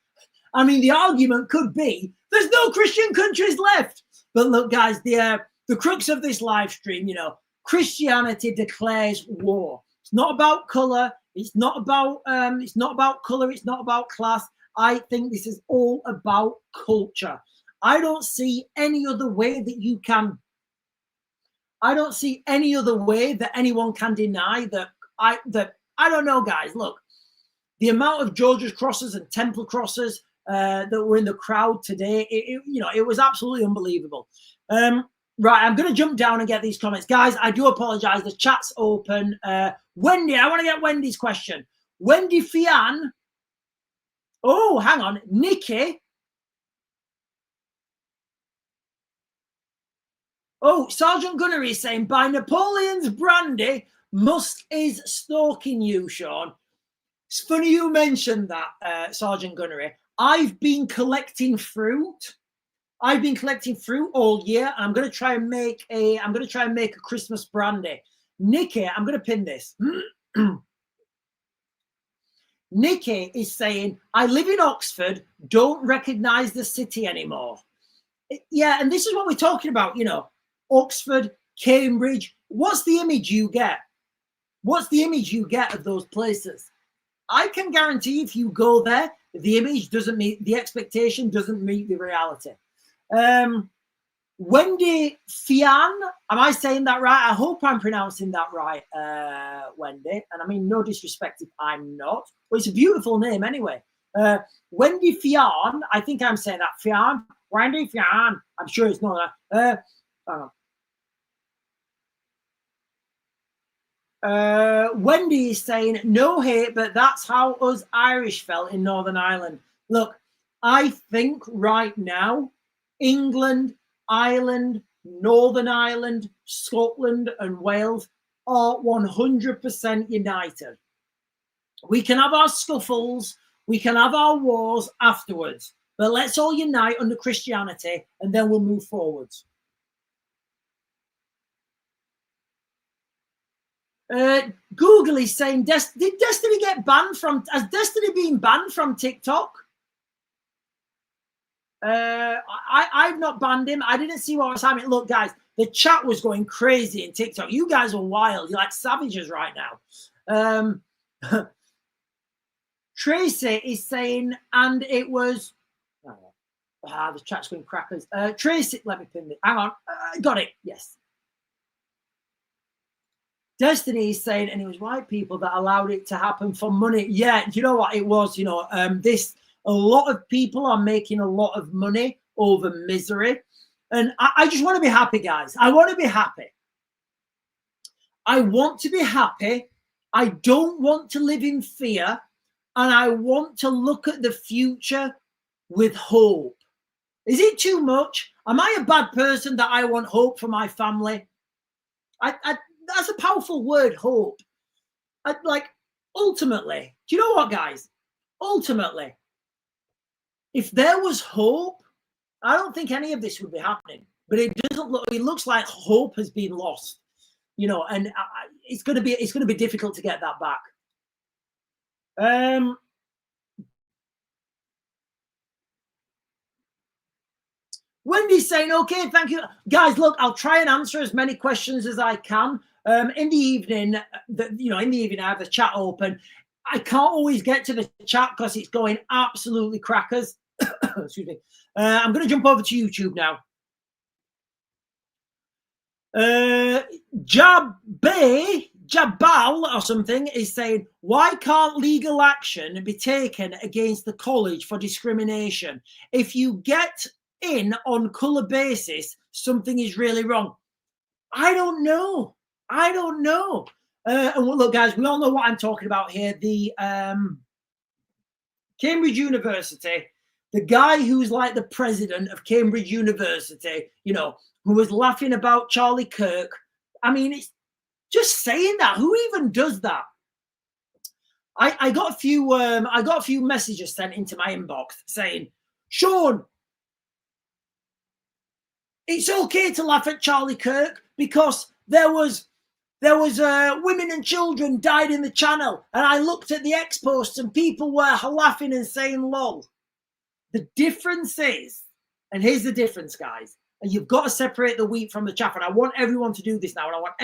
I mean, the argument could be there's no Christian countries left. But look, guys, the crux of this live stream, you know, Christianity declares war. It's not about color. It's not about color. It's not about class. I think this is all about culture. I don't see any other way that you can. I don't see any other way that anyone can deny that. I don't know, guys. Look, the amount of George's crosses and temple crosses that were in the crowd today, it was absolutely unbelievable. Right, I'm going to jump down and get these comments. Guys, I do apologize. The chat's open. Wendy, I want to get Wendy's question. Wendy Fian. Oh, hang on. Nikki. Oh, Sergeant Gunnery is saying, by Napoleon's brandy, Musk is stalking you, Sean. It's funny you mentioned that, Sergeant Gunnery. I've been collecting fruit. I've been collecting fruit all year. I'm going to try and make a Christmas brandy. Nikki, I'm going to pin this. Nikki is saying, I live in Oxford, don't recognize the city anymore. Yeah, and this is what we're talking about, you know, Oxford, Cambridge. What's the image you get? What's the image you get of those places? I can guarantee if you go there, the image doesn't meet the expectation, doesn't meet the reality. Wendy Fian, am I saying that right? I hope I'm pronouncing that right, Wendy. And I mean, no disrespect if I'm not. Well, it's a beautiful name anyway. Wendy Fian, I think I'm saying that. Fian, Wendy Fian. I'm sure it's not that. Wendy is saying, no hate, but that's how us Irish felt in Northern Ireland. Look, I think right now, England, Ireland, Northern Ireland, Scotland, and Wales are 100% united. We can have our scuffles, we can have our wars afterwards, but let's all unite under Christianity and then we'll move forwards. Google is saying, did Destiny get banned from, has Destiny been banned from TikTok? I've not banned him. I didn't see what was happening. Look, guys, the chat was going crazy in TikTok. You guys are wild. You're like savages right now. Tracy is saying, and it was, the chat's going crackers. Tracy, let me pin it. Hang on. Got it. Yes. Destiny is saying, and it was white people that allowed it to happen for money. Yeah, you know what it was? You know, a lot of people are making a lot of money over misery. And I just want to be happy, guys. I want to be happy. I want to be happy. I don't want to live in fear. And I want to look at the future with hope. Is it too much? Am I a bad person that I want hope for my family? That's a powerful word, hope. Ultimately, do you know what, guys? Ultimately, if there was hope, I don't think any of this would be happening. But it doesn't look. It looks like hope has been lost, you know, and it's going to be difficult to get that back. Wendy's saying, okay, thank you. Guys, look, I'll try and answer as many questions as I can. In the evening, I have the chat open. I can't always get to the chat because it's going absolutely crackers. Excuse me. I'm going to jump over to YouTube now. Jabal or something is saying, why can't legal action be taken against the college for discrimination? If you get in on colour basis, something is really wrong. I don't know. And look, guys, we all know what I'm talking about here. The Cambridge University, the guy who's like the president of Cambridge University, you know, who was laughing about Charlie Kirk. I mean, it's just saying that. Who even does that? I got a few messages sent into my inbox saying, Sean, it's okay to laugh at Charlie Kirk because there was women and children died in the channel, and I looked at the X posts and people were laughing and saying lol. The difference is, and here's the difference, guys, and you've got to separate the wheat from the chaff, and I want everyone to do this now, and I want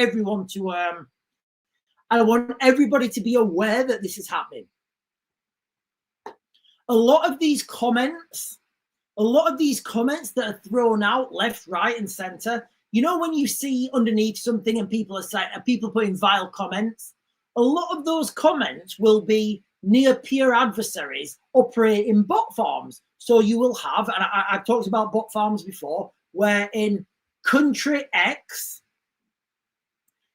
everybody to be aware that this is happening. A lot of these comments that are thrown out left, right, and center, you know, when you see underneath something and people putting vile comments, a lot of those comments will be near peer adversaries operating bot farms. So you will have, and I've talked about bot farms before, where in country X,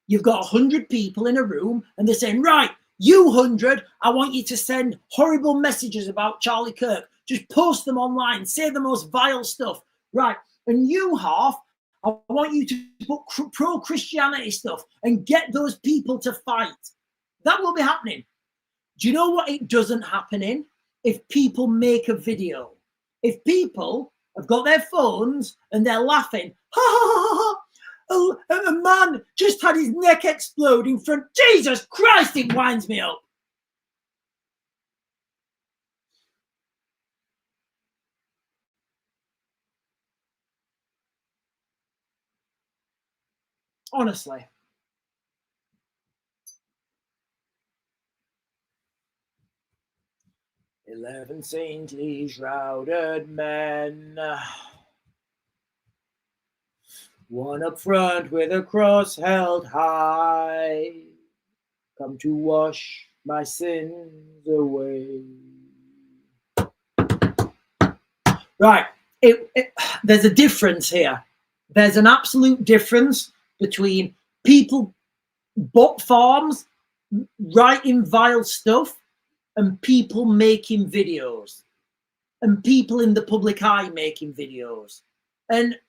you've got 100 people in a room and they're saying, right, you 100, I want you to send horrible messages about Charlie Kirk. Just post them online, say the most vile stuff. Right. And you half, I want you to put pro-Christianity stuff and get those people to fight. That will be happening. Do you know what it doesn't happen in? If people make a video. If people have got their phones and they're laughing, ha ha ha ha, a man just had his neck explode in front. Jesus Christ, it winds me up. Honestly. "11 saintly shrouded men, one up front with a cross held high, come to wash my sins away." Right. There's a difference here. There's an absolute difference between people, bot farms, writing vile stuff, and people making videos, and people in the public eye making videos. And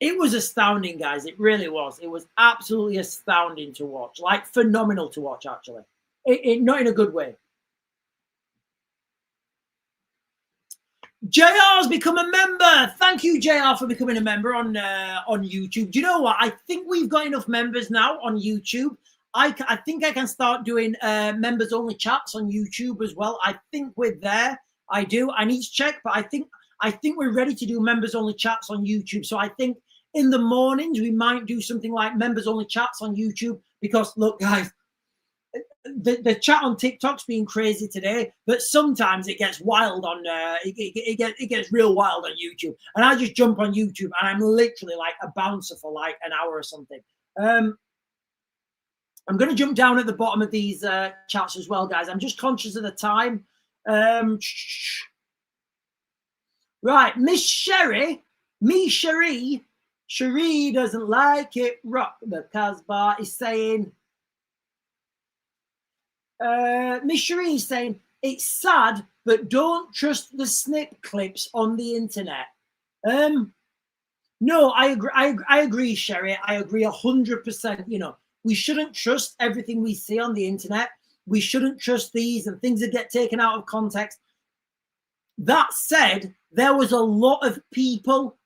it was astounding, guys. It really was. It was absolutely astounding to watch, like phenomenal to watch, actually. Not in a good way. JR's become a member. Thank you, JR, for becoming a member on YouTube. Do you know what? I think we've got enough members now on YouTube. I think I can start doing members only chats on YouTube as well. I think we're there. I do. I need to check, but I think we're ready to do members only chats on YouTube. So I think in the mornings we might do something like members only chats on YouTube, because look, guys, the chat on TikTok's being crazy today, but sometimes it gets wild on it gets real wild on YouTube, and I just jump on YouTube and I'm literally like a bouncer for like an hour or something. I'm going to jump down at the bottom of these chats as well, guys. I'm just conscious of the time. Right, Miss Sherry doesn't like it. Rock the Casbah is saying, Miss Sheree is saying, it's sad, but don't trust the snip clips on the internet. No, I agree, Sherry. I agree 100%. You know, we shouldn't trust everything we see on the internet. We shouldn't trust these and things that get taken out of context. That said, there was a lot of people,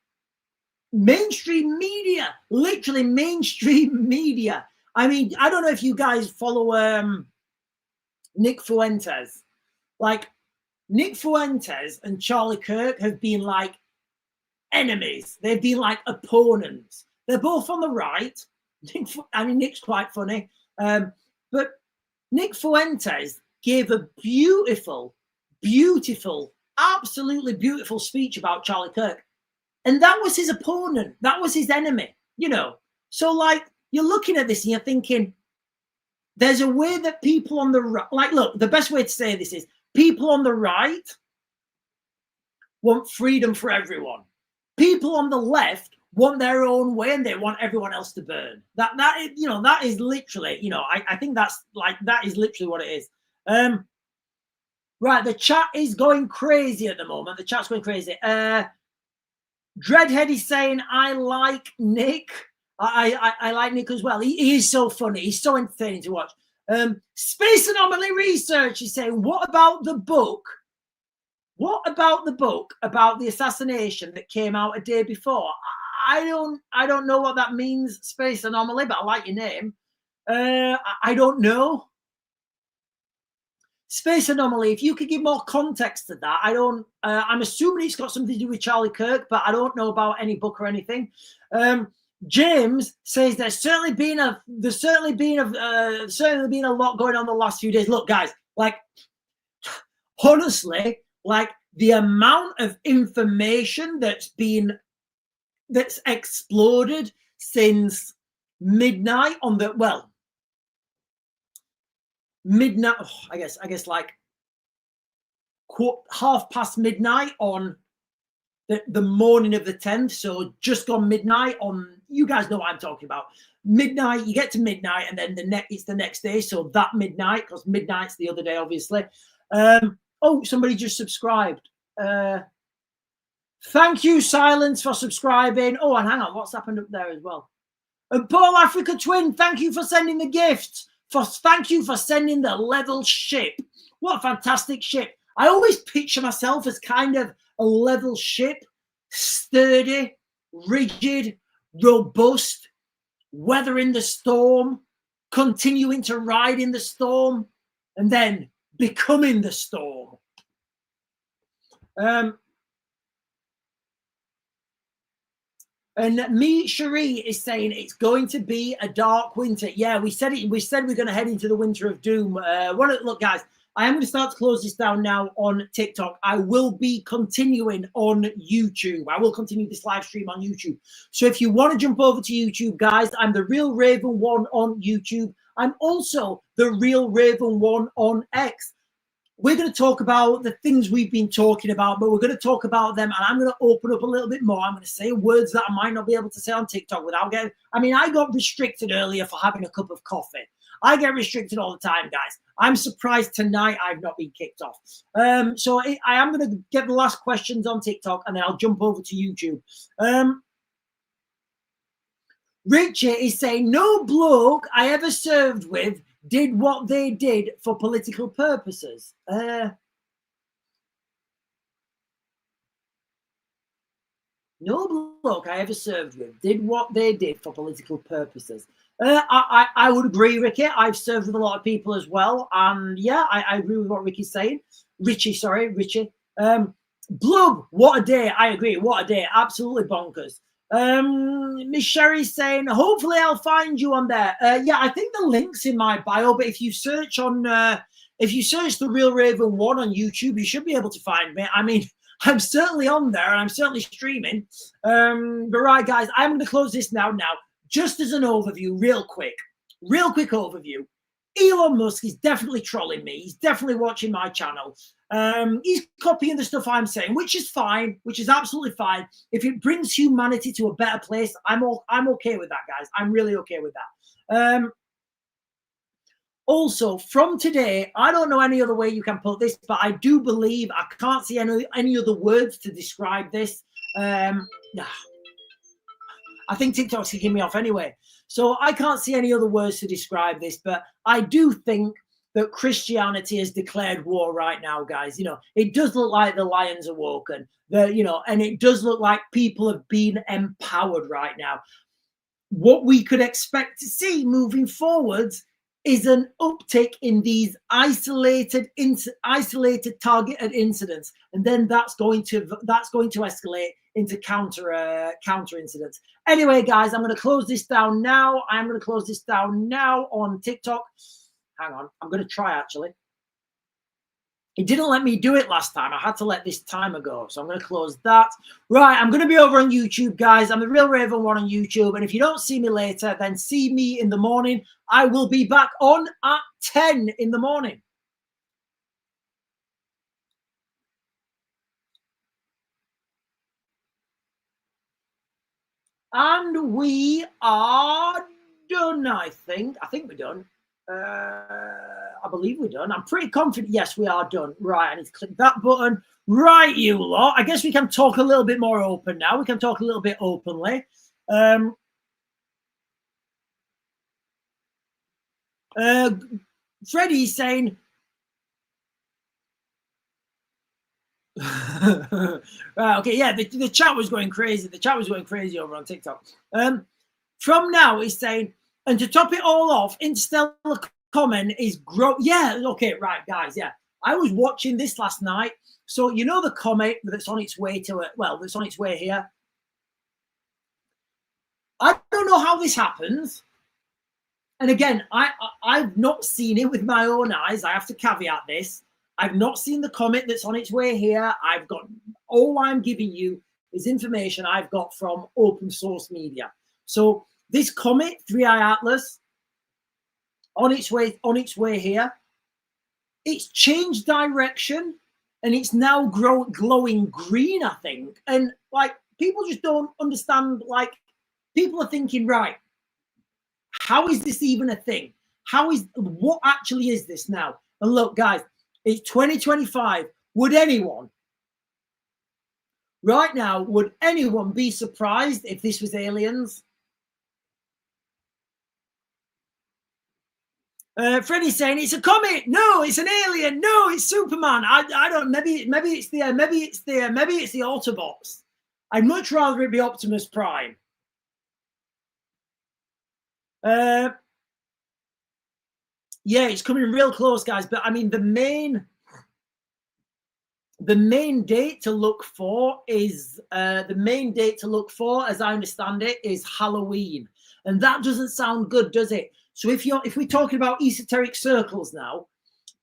mainstream media, literally mainstream media. I mean, I don't know if you guys follow Nick Fuentes. Like, Nick Fuentes and Charlie Kirk have been like enemies. They've been like opponents. They're both on the right. Nick's quite funny. But Nick Fuentes gave a beautiful, absolutely beautiful speech about Charlie Kirk. And that was his opponent. That was his enemy, you know. So, like, you're looking at this and you're thinking, there's a way that people on the right, like, look, the best way to say this is people on the right want freedom for everyone. People on the left want their own way and they want everyone else to burn. That is literally, you know, I think that is literally what it is. Right, the chat is going crazy at the moment. The chat's going crazy. Dreadhead is saying, I like Nick. I like Nick as well. He is so funny. He's so entertaining to watch. Space Anomaly Research is saying, what about the book? What about the book about the assassination that came out a day before? I don't know what that means, Space Anomaly, but I like your name. I don't know. Space Anomaly, if you could give more context to that. I'm assuming it's got something to do with Charlie Kirk, but I don't know about any book or anything. James says there's certainly been a lot going on the last few days. Look, guys, like, honestly, like, the amount of information that's exploded since midnight on the, well, midnight, I guess like half past midnight on the morning of the 10th. So just gone midnight on, you guys know what I'm talking about. Midnight, you get to midnight and then it's the next day. So that midnight, because midnight's the other day, obviously. Oh, somebody just subscribed. Thank you, Silence, for subscribing. Oh, and hang on, what's happened up there as well? And Paul Africa Twin, thank you for sending the gift. Thank you for sending the level ship. What a fantastic ship. I always picture myself as kind of a level ship, sturdy, rigid, robust, weathering the storm, continuing to ride in the storm, and then becoming the storm. And me, Cherie, is saying it's going to be a dark winter. Yeah, we said it. We said we're going to head into the winter of doom. Look, guys, I am going to start to close this down now on TikTok. I will be continuing on YouTube. I will continue this live stream on YouTube. So if you want to jump over to YouTube, guys, I'm the Real Raven 1 on YouTube. I'm also the Real Raven 1 on X. We're going to talk about the things we've been talking about, but we're going to talk about them, and I'm going to open up a little bit more. I'm going to say words that I might not be able to say on TikTok without getting... I mean, I got restricted earlier for having a cup of coffee. I get restricted all the time, guys. I'm surprised tonight I've not been kicked off. So I am going to get the last questions on TikTok, and then I'll jump over to YouTube. Richie is saying, no bloke I ever served with did what they did for political purposes. No bloke I ever served with did what they did for political purposes. I would agree, Ricky. I've served with a lot of people as well. And yeah, I agree with what Ricky's saying. Richie. Blub, what a day. I agree. What a day. Absolutely bonkers. Miss Sherry's saying, hopefully I'll find you on there. Yeah, I think the link's in my bio, but if you search the Real Raven 1 on YouTube, you should be able to find me. I mean, I'm certainly on there and I'm certainly streaming. But right, guys, I'm going to close this now. Just as an overview, real quick overview. Elon Musk is definitely trolling me. He's definitely watching my channel. He's copying the stuff I'm saying, which is fine, which is absolutely fine. If it brings humanity to a better place, I'm okay with that, guys. I'm really okay with that. Also, from today, I don't know any other way you can put this, but I do believe I can't see any other words to describe this. I think TikTok's kicking me off anyway. So I can't see any other words to describe this, but I do think that Christianity has declared war right now, guys. You know, it does look like the lions are woken, and it does look like people have been empowered right now. What we could expect to see moving forwards is an uptick in these isolated targeted incidents, and then that's going to escalate into counter incidents. Anyway, guys, I'm going to close this down now. I'm going to close this down now on TikTok. Hang on, I'm going to try actually. It didn't let me do it last time. I had to let this timer go. So I'm going to close that. Right, I'm going to be over on YouTube, guys. I'm the Real Raven One on YouTube. And if you don't see me later, then see me in the morning. I will be back on at 10 in the morning. And we are done, I think. I think we're done. I believe we're done. I'm pretty confident. Yes, we are done. Right, I need to click that button. Right, you lot. I guess we can talk a little bit more open now. We can talk a little bit openly. Freddie's saying... Right, okay, yeah, the chat was going crazy. The chat was going crazy over on TikTok. From now, he's saying... And to top it all off, Interstellar comment is yeah, okay, right, guys, yeah. I was watching this last night. So you know the comet that's on its way to it, well, that's on its way here. I don't know how this happens. And again, I've not seen it with my own eyes. I have to caveat this. I've not seen the comet that's on its way here. I've got, all I'm giving you is information I've got from open source media. So this comet, 3i Atlas, on its way here, it's changed direction and it's now glowing green, I think. And like, people just don't understand. Like, people are thinking, right, how is this even a thing? What actually is this now? And look, guys, it's 2025. Would anyone right now, would anyone be surprised if this was aliens? Freddie's saying it's a comet. No, it's an alien. No, it's Superman. I don't. Maybe it's the Autobots. I'd much rather it be Optimus Prime. Yeah, it's coming real close, guys. But I mean, the main date to look for is as I understand it, is Halloween, and that doesn't sound good, does it? So if we're talking about esoteric circles now,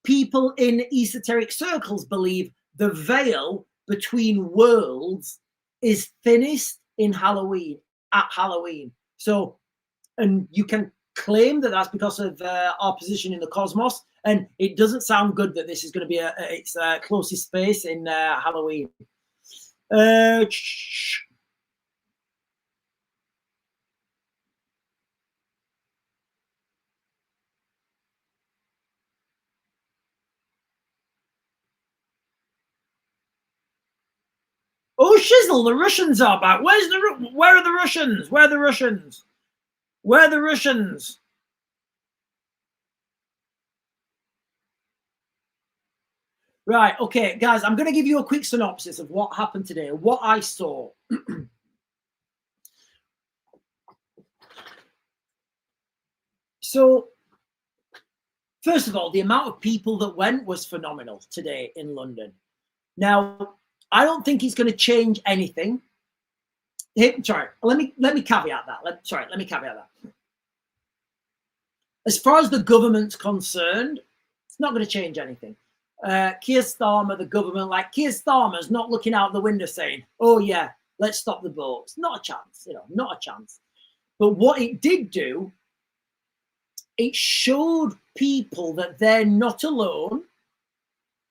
people in esoteric circles believe the veil between worlds is thinnest in Halloween, at Halloween. So, and you can claim that that's because of our position in the cosmos, and it doesn't sound good that this is going to be its closest space in Halloween. Oh, shizzle, the Russians are back. Where are the Russians? Where are the Russians? Where are the Russians? Right, okay, guys, I'm going to give you a quick synopsis of what happened today, what I saw. So, first of all, the amount of people that went was phenomenal today in London. Now, I don't think it's going to change anything. Sorry, let me caveat that. Let me caveat that. As far as the government's concerned, it's not going to change anything. Keir Starmer, the government, like Keir Starmer's not looking out the window saying, "Oh yeah, let's stop the boats." Not a chance, not a chance. But what it did do, it showed people that they're not alone.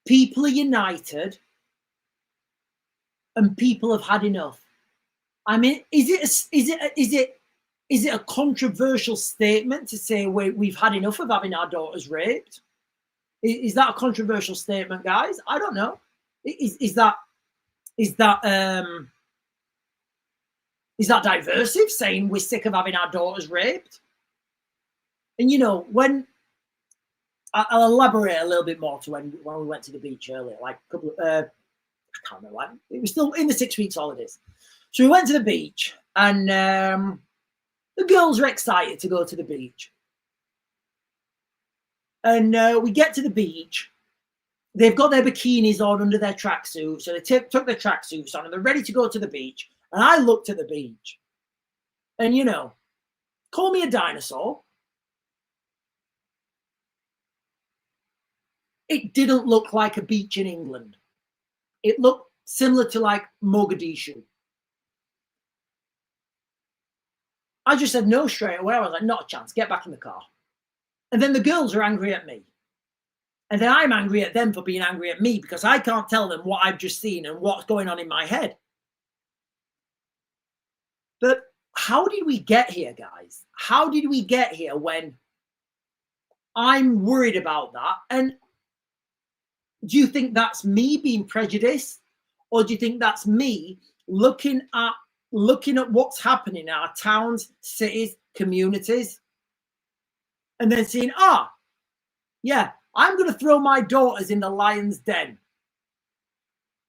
People are united. And people have had enough. I mean, is it a controversial statement to say we've had enough of having our daughters raped? Is that a controversial statement, guys? I don't know. Is that diversive, saying we're sick of having our daughters raped? And when I'll elaborate a little bit more to when we went to the beach earlier, like a couple of. I can't remember when. It was still in the 6 weeks holidays. So we went to the beach, and the girls are excited to go to the beach. And we get to the beach. They've got their bikinis on under their tracksuits. So they took their tracksuits on, and they're ready to go to the beach. And I looked at the beach. And, you know, call me a dinosaur. It didn't look like a beach in England. It looked similar to like Mogadishu. I just said no straight away. I was like, not a chance. Get back in the car. And then the girls are angry at me. And then I'm angry at them for being angry at me because I can't tell them what I've just seen and what's going on in my head. But how did we get here, guys? How did we get here when I'm worried about that? And do you think that's me being prejudiced? Or do you think that's me looking at what's happening in our towns, cities, communities, and then seeing, yeah, I'm going to throw my daughters in the lion's den,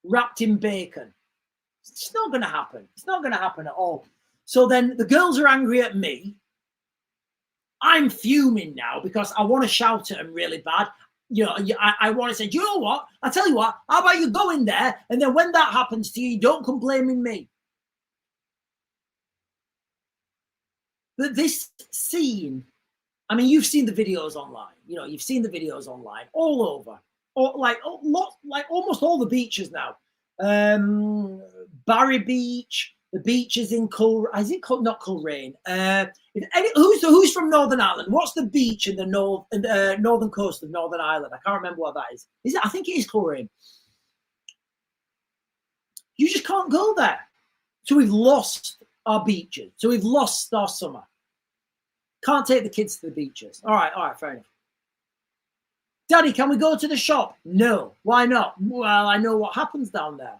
wrapped in bacon. It's not going to happen. It's not going to happen at all. So then the girls are angry at me. I'm fuming now because I want to shout at them really bad. You know, I want to say, do you know what? I tell you what, how about you go in there? And then when that happens to you, don't come blaming me. But this scene, I mean, you've seen the videos online. You know, you've seen the videos online all over, like almost all the beaches now. Barry Beach, the beaches in not Coleraine? Who's from Northern Ireland? What's the beach in the northern coast of Northern Ireland? I can't remember what that is. I think it is Coleraine. You just can't go there. So we've lost our beaches. So we've lost our summer. Can't take the kids to the beaches. All right, fair enough. Daddy, can we go to the shop? No. Why not? Well, I know what happens down there.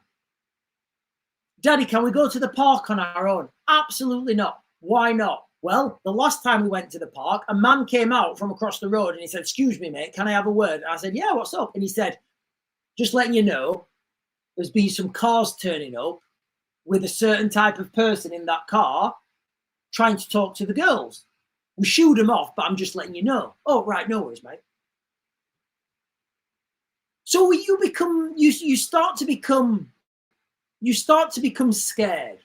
Daddy, can we go to the park on our own? Absolutely not. Why not? Well, the last time we went to the park, a man came out from across the road and he said, excuse me, mate, can I have a word? And I said, yeah, what's up? And he said, just letting you know, there's been some cars turning up with a certain type of person in that car trying to talk to the girls. We shooed them off, but I'm just letting you know. Oh, right, no worries, mate. So you start to become scared.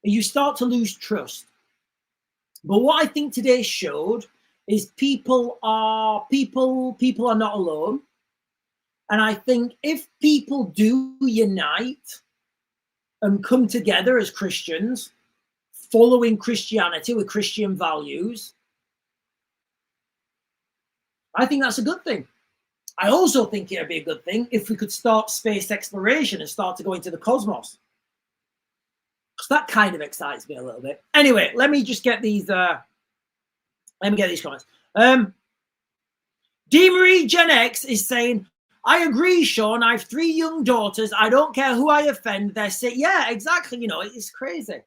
And you start to lose trust. But what I think today showed is people are not alone. And I think if people do unite and come together as Christians, following Christianity with Christian values, I think that's a good thing. I also think it would be a good thing if we could start space exploration and start to go into the cosmos. Because that kind of excites me a little bit. Anyway, let me just get these comments. DMarie Gen X is saying, I agree, Sean. I have 3 young daughters. I don't care who I offend. They're sick. Yeah, exactly. You know, it's crazy.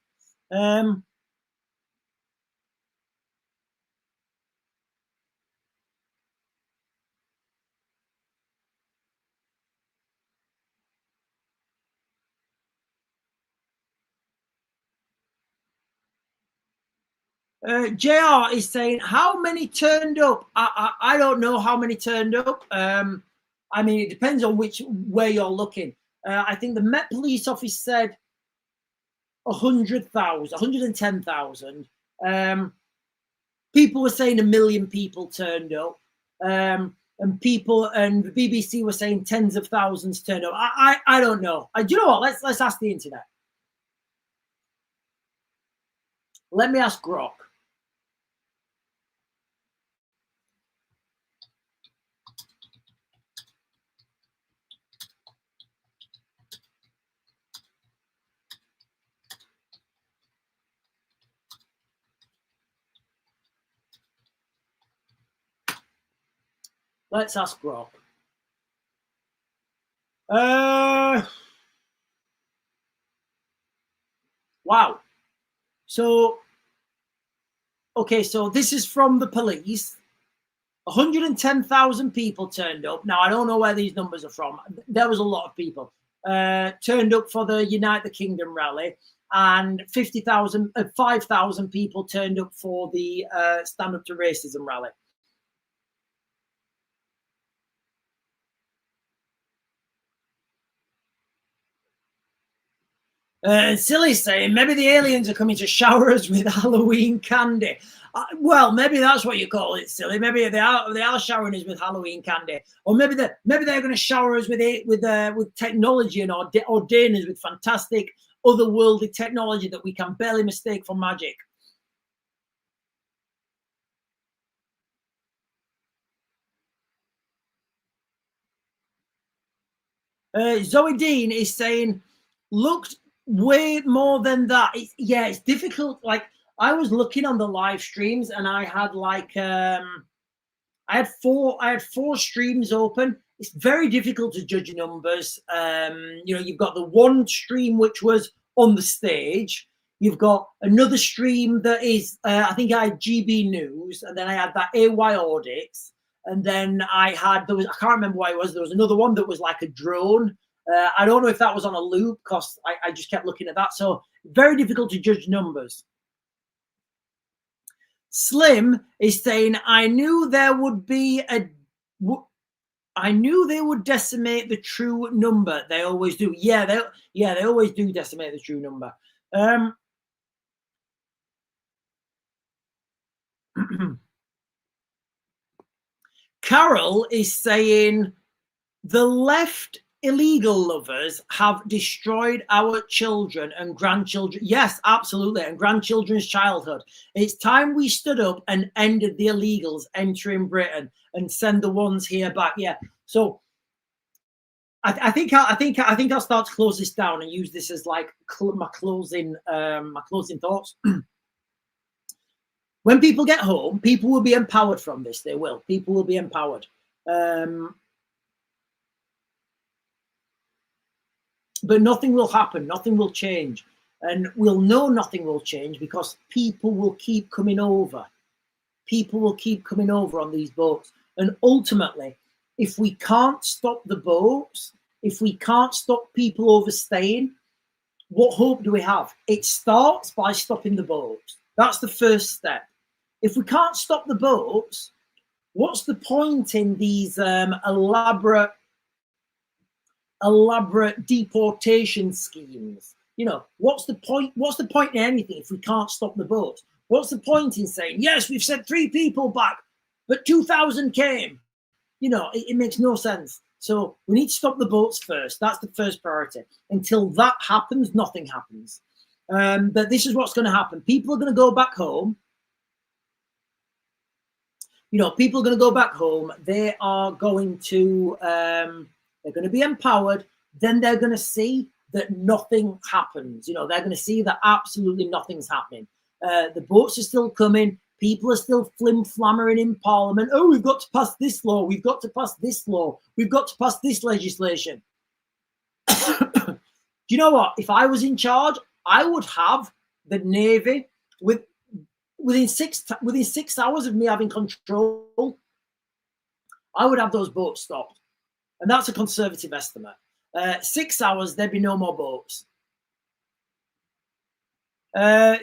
JR is saying, how many turned up? I don't know how many turned up. I mean, it depends on where you're looking. I think the Met Police Office said 100,000, 110,000. People were saying 1 million people turned up. And the BBC were saying tens of thousands turned up. I don't know. Do you know what? Let's ask the internet. Let me ask Grok. Let's ask Grok. Wow. So, okay, so this is from the police. 110,000 people turned up. Now, I don't know where these numbers are from. There was a lot of people turned up for the Unite the Kingdom rally, and 5,000 people turned up for the Stand Up to Racism rally. Silly saying maybe the aliens are coming to shower us with Halloween candy. Well, maybe that's what you call it, silly. Maybe they are showering us with Halloween candy, or maybe they're going to shower us with technology and ordain us with fantastic otherworldly technology that we can barely mistake for magic. Zoe Dean is saying, looked way more than that. It's difficult. Like, I was looking on the live streams and I had like I had four streams open. It's very difficult to judge numbers. You've got the one stream which was on the stage. You've got another stream that is I think I had GB News, and then I had that AY Audits, and then I can't remember what it was. There was another one that was like a drone. I don't know if that was on a loop because I just kept looking at that. So very difficult to judge numbers. Slim is saying, I knew they would decimate the true number. They always do. Yeah, they always do decimate the true number. Carol is saying, the left illegal lovers have destroyed our children and grandchildren. Yes, absolutely. And grandchildren's childhood. It's time we stood up and ended the illegals entering Britain and send the ones here back. Yeah. So I think I'll start to close this down and use this as like my closing thoughts. When people get home, people will be empowered from this. They will. People will be empowered. But nothing will happen. Nothing will change. And we'll know nothing will change because people will keep coming over. People will keep coming over on these boats. And ultimately, if we can't stop the boats, if we can't stop people overstaying, what hope do we have? It starts by stopping the boats. That's the first step. If we can't stop the boats, what's the point in these elaborate deportation schemes? What's the point? What's the point in anything if we can't stop the boats? What's the point in saying, yes, we've sent 3 people back, but 2,000 came? It makes no sense. So we need to stop the boats first. That's the first priority. Until that happens, nothing happens. But this is what's going to happen. People are going to go back home. People are going to go back home. They are going to, they're going to be empowered. Then they're going to see that nothing happens. They're going to see that absolutely nothing's happening. The boats are still coming. People are still flim-flammering in Parliament. Oh, we've got to pass this law. We've got to pass this law. We've got to pass this legislation. Do you know what? If I was in charge, I would have the Navy within 6 hours of me having control. I would have those boats stopped. And that's a conservative estimate. 6 hours, there'd be no more boats.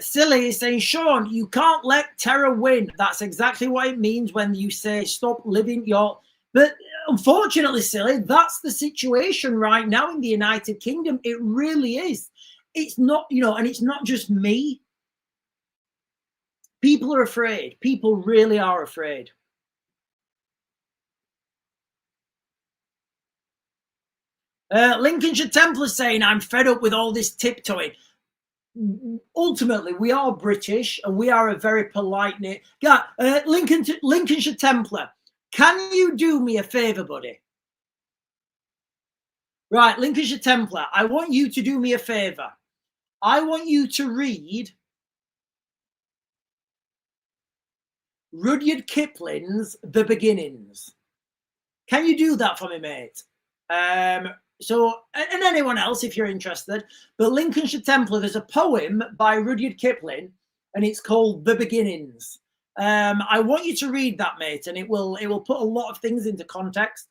Silly is saying, Sean, you can't let terror win. That's exactly what it means when you say stop living your... But unfortunately, Silly, that's the situation right now in the United Kingdom. It really is. It's not, and it's not just me. People are afraid. People really are afraid. Lincolnshire Templar saying, I'm fed up with all this tiptoeing. Ultimately, we are British and we are a very polite name. Yeah, Lincolnshire Templar, can you do me a favour, buddy? Right, Lincolnshire Templar, I want you to do me a favour. I want you to read Rudyard Kipling's The Beginnings. Can you do that for me, mate? So, and anyone else, if you're interested, but Lincolnshire Templar, there's a poem by Rudyard Kipling, and it's called The Beginnings. I want you to read that, mate, and it will put a lot of things into context.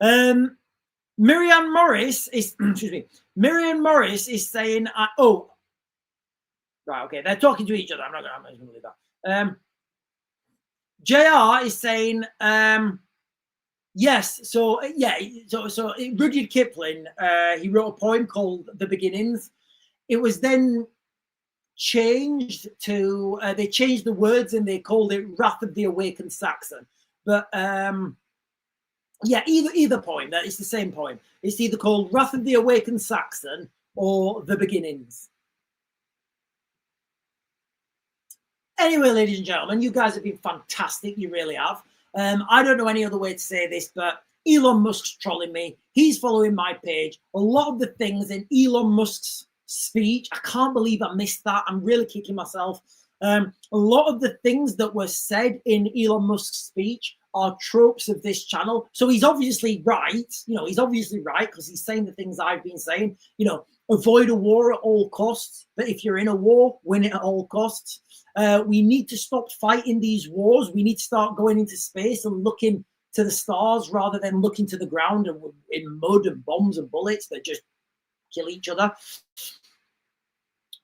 Miriam Morris is, excuse me, Miriam Morris is saying, oh, right, okay, they're talking to each other. I'm not going to leave that. JR is saying, Yes. So yeah. So Rudyard Kipling, he wrote a poem called "The Beginnings." It was then changed to they changed the words and they called it "Wrath of the Awakened Saxon." But yeah, either poem. That is the same poem. It's either called "Wrath of the Awakened Saxon" or "The Beginnings." Anyway, ladies and gentlemen, you guys have been fantastic. You really have. I don't know any other way to say this, but Elon Musk's trolling me. He's following my page. A lot of the things in Elon Musk's speech, I can't believe I missed that. I'm really kicking myself. A lot of the things that were said in Elon Musk's speech are tropes of this channel. So he's obviously right. He's obviously right because he's saying the things I've been saying. Avoid a war at all costs. But if you're in a war, win it at all costs. We need to stop fighting these wars. We need to start going into space and looking to the stars rather than looking to the ground and in mud and bombs and bullets that just kill each other.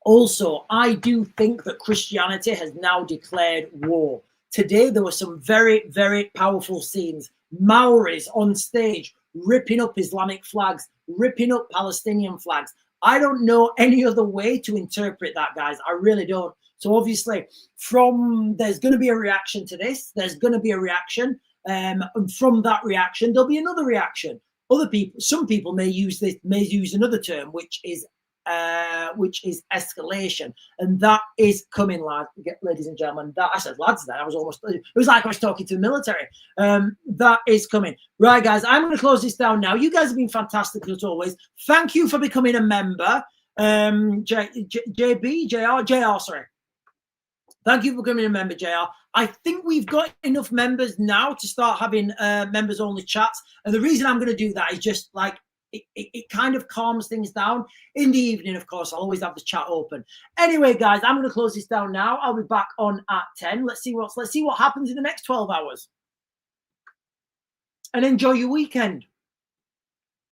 Also, I do think that Christianity has now declared war. Today, there were some very, very powerful scenes. Maoris on stage, ripping up Islamic flags, ripping up Palestinian flags. I don't know any other way to interpret that, guys. I really don't. So obviously, there's going to be a reaction to this. There's going to be a reaction. And from that reaction, there'll be another reaction. Some people may use another term, which is escalation, and that is coming, ladies and gentlemen. That I said, lads. Then it was like I was talking to the military. That is coming, right, guys. I'm going to close this down now. You guys have been fantastic as always. Thank you for becoming a member, JR. Sorry. Thank you for becoming a member, JR. I think we've got enough members now to start having members-only chats. And the reason I'm going to do that is just like it kind of calms things down. In the evening, of course, I'll always have the chat open. Anyway, guys, I'm going to close this down now. I'll be back on at 10. Let's see what happens in the next 12 hours. And enjoy your weekend.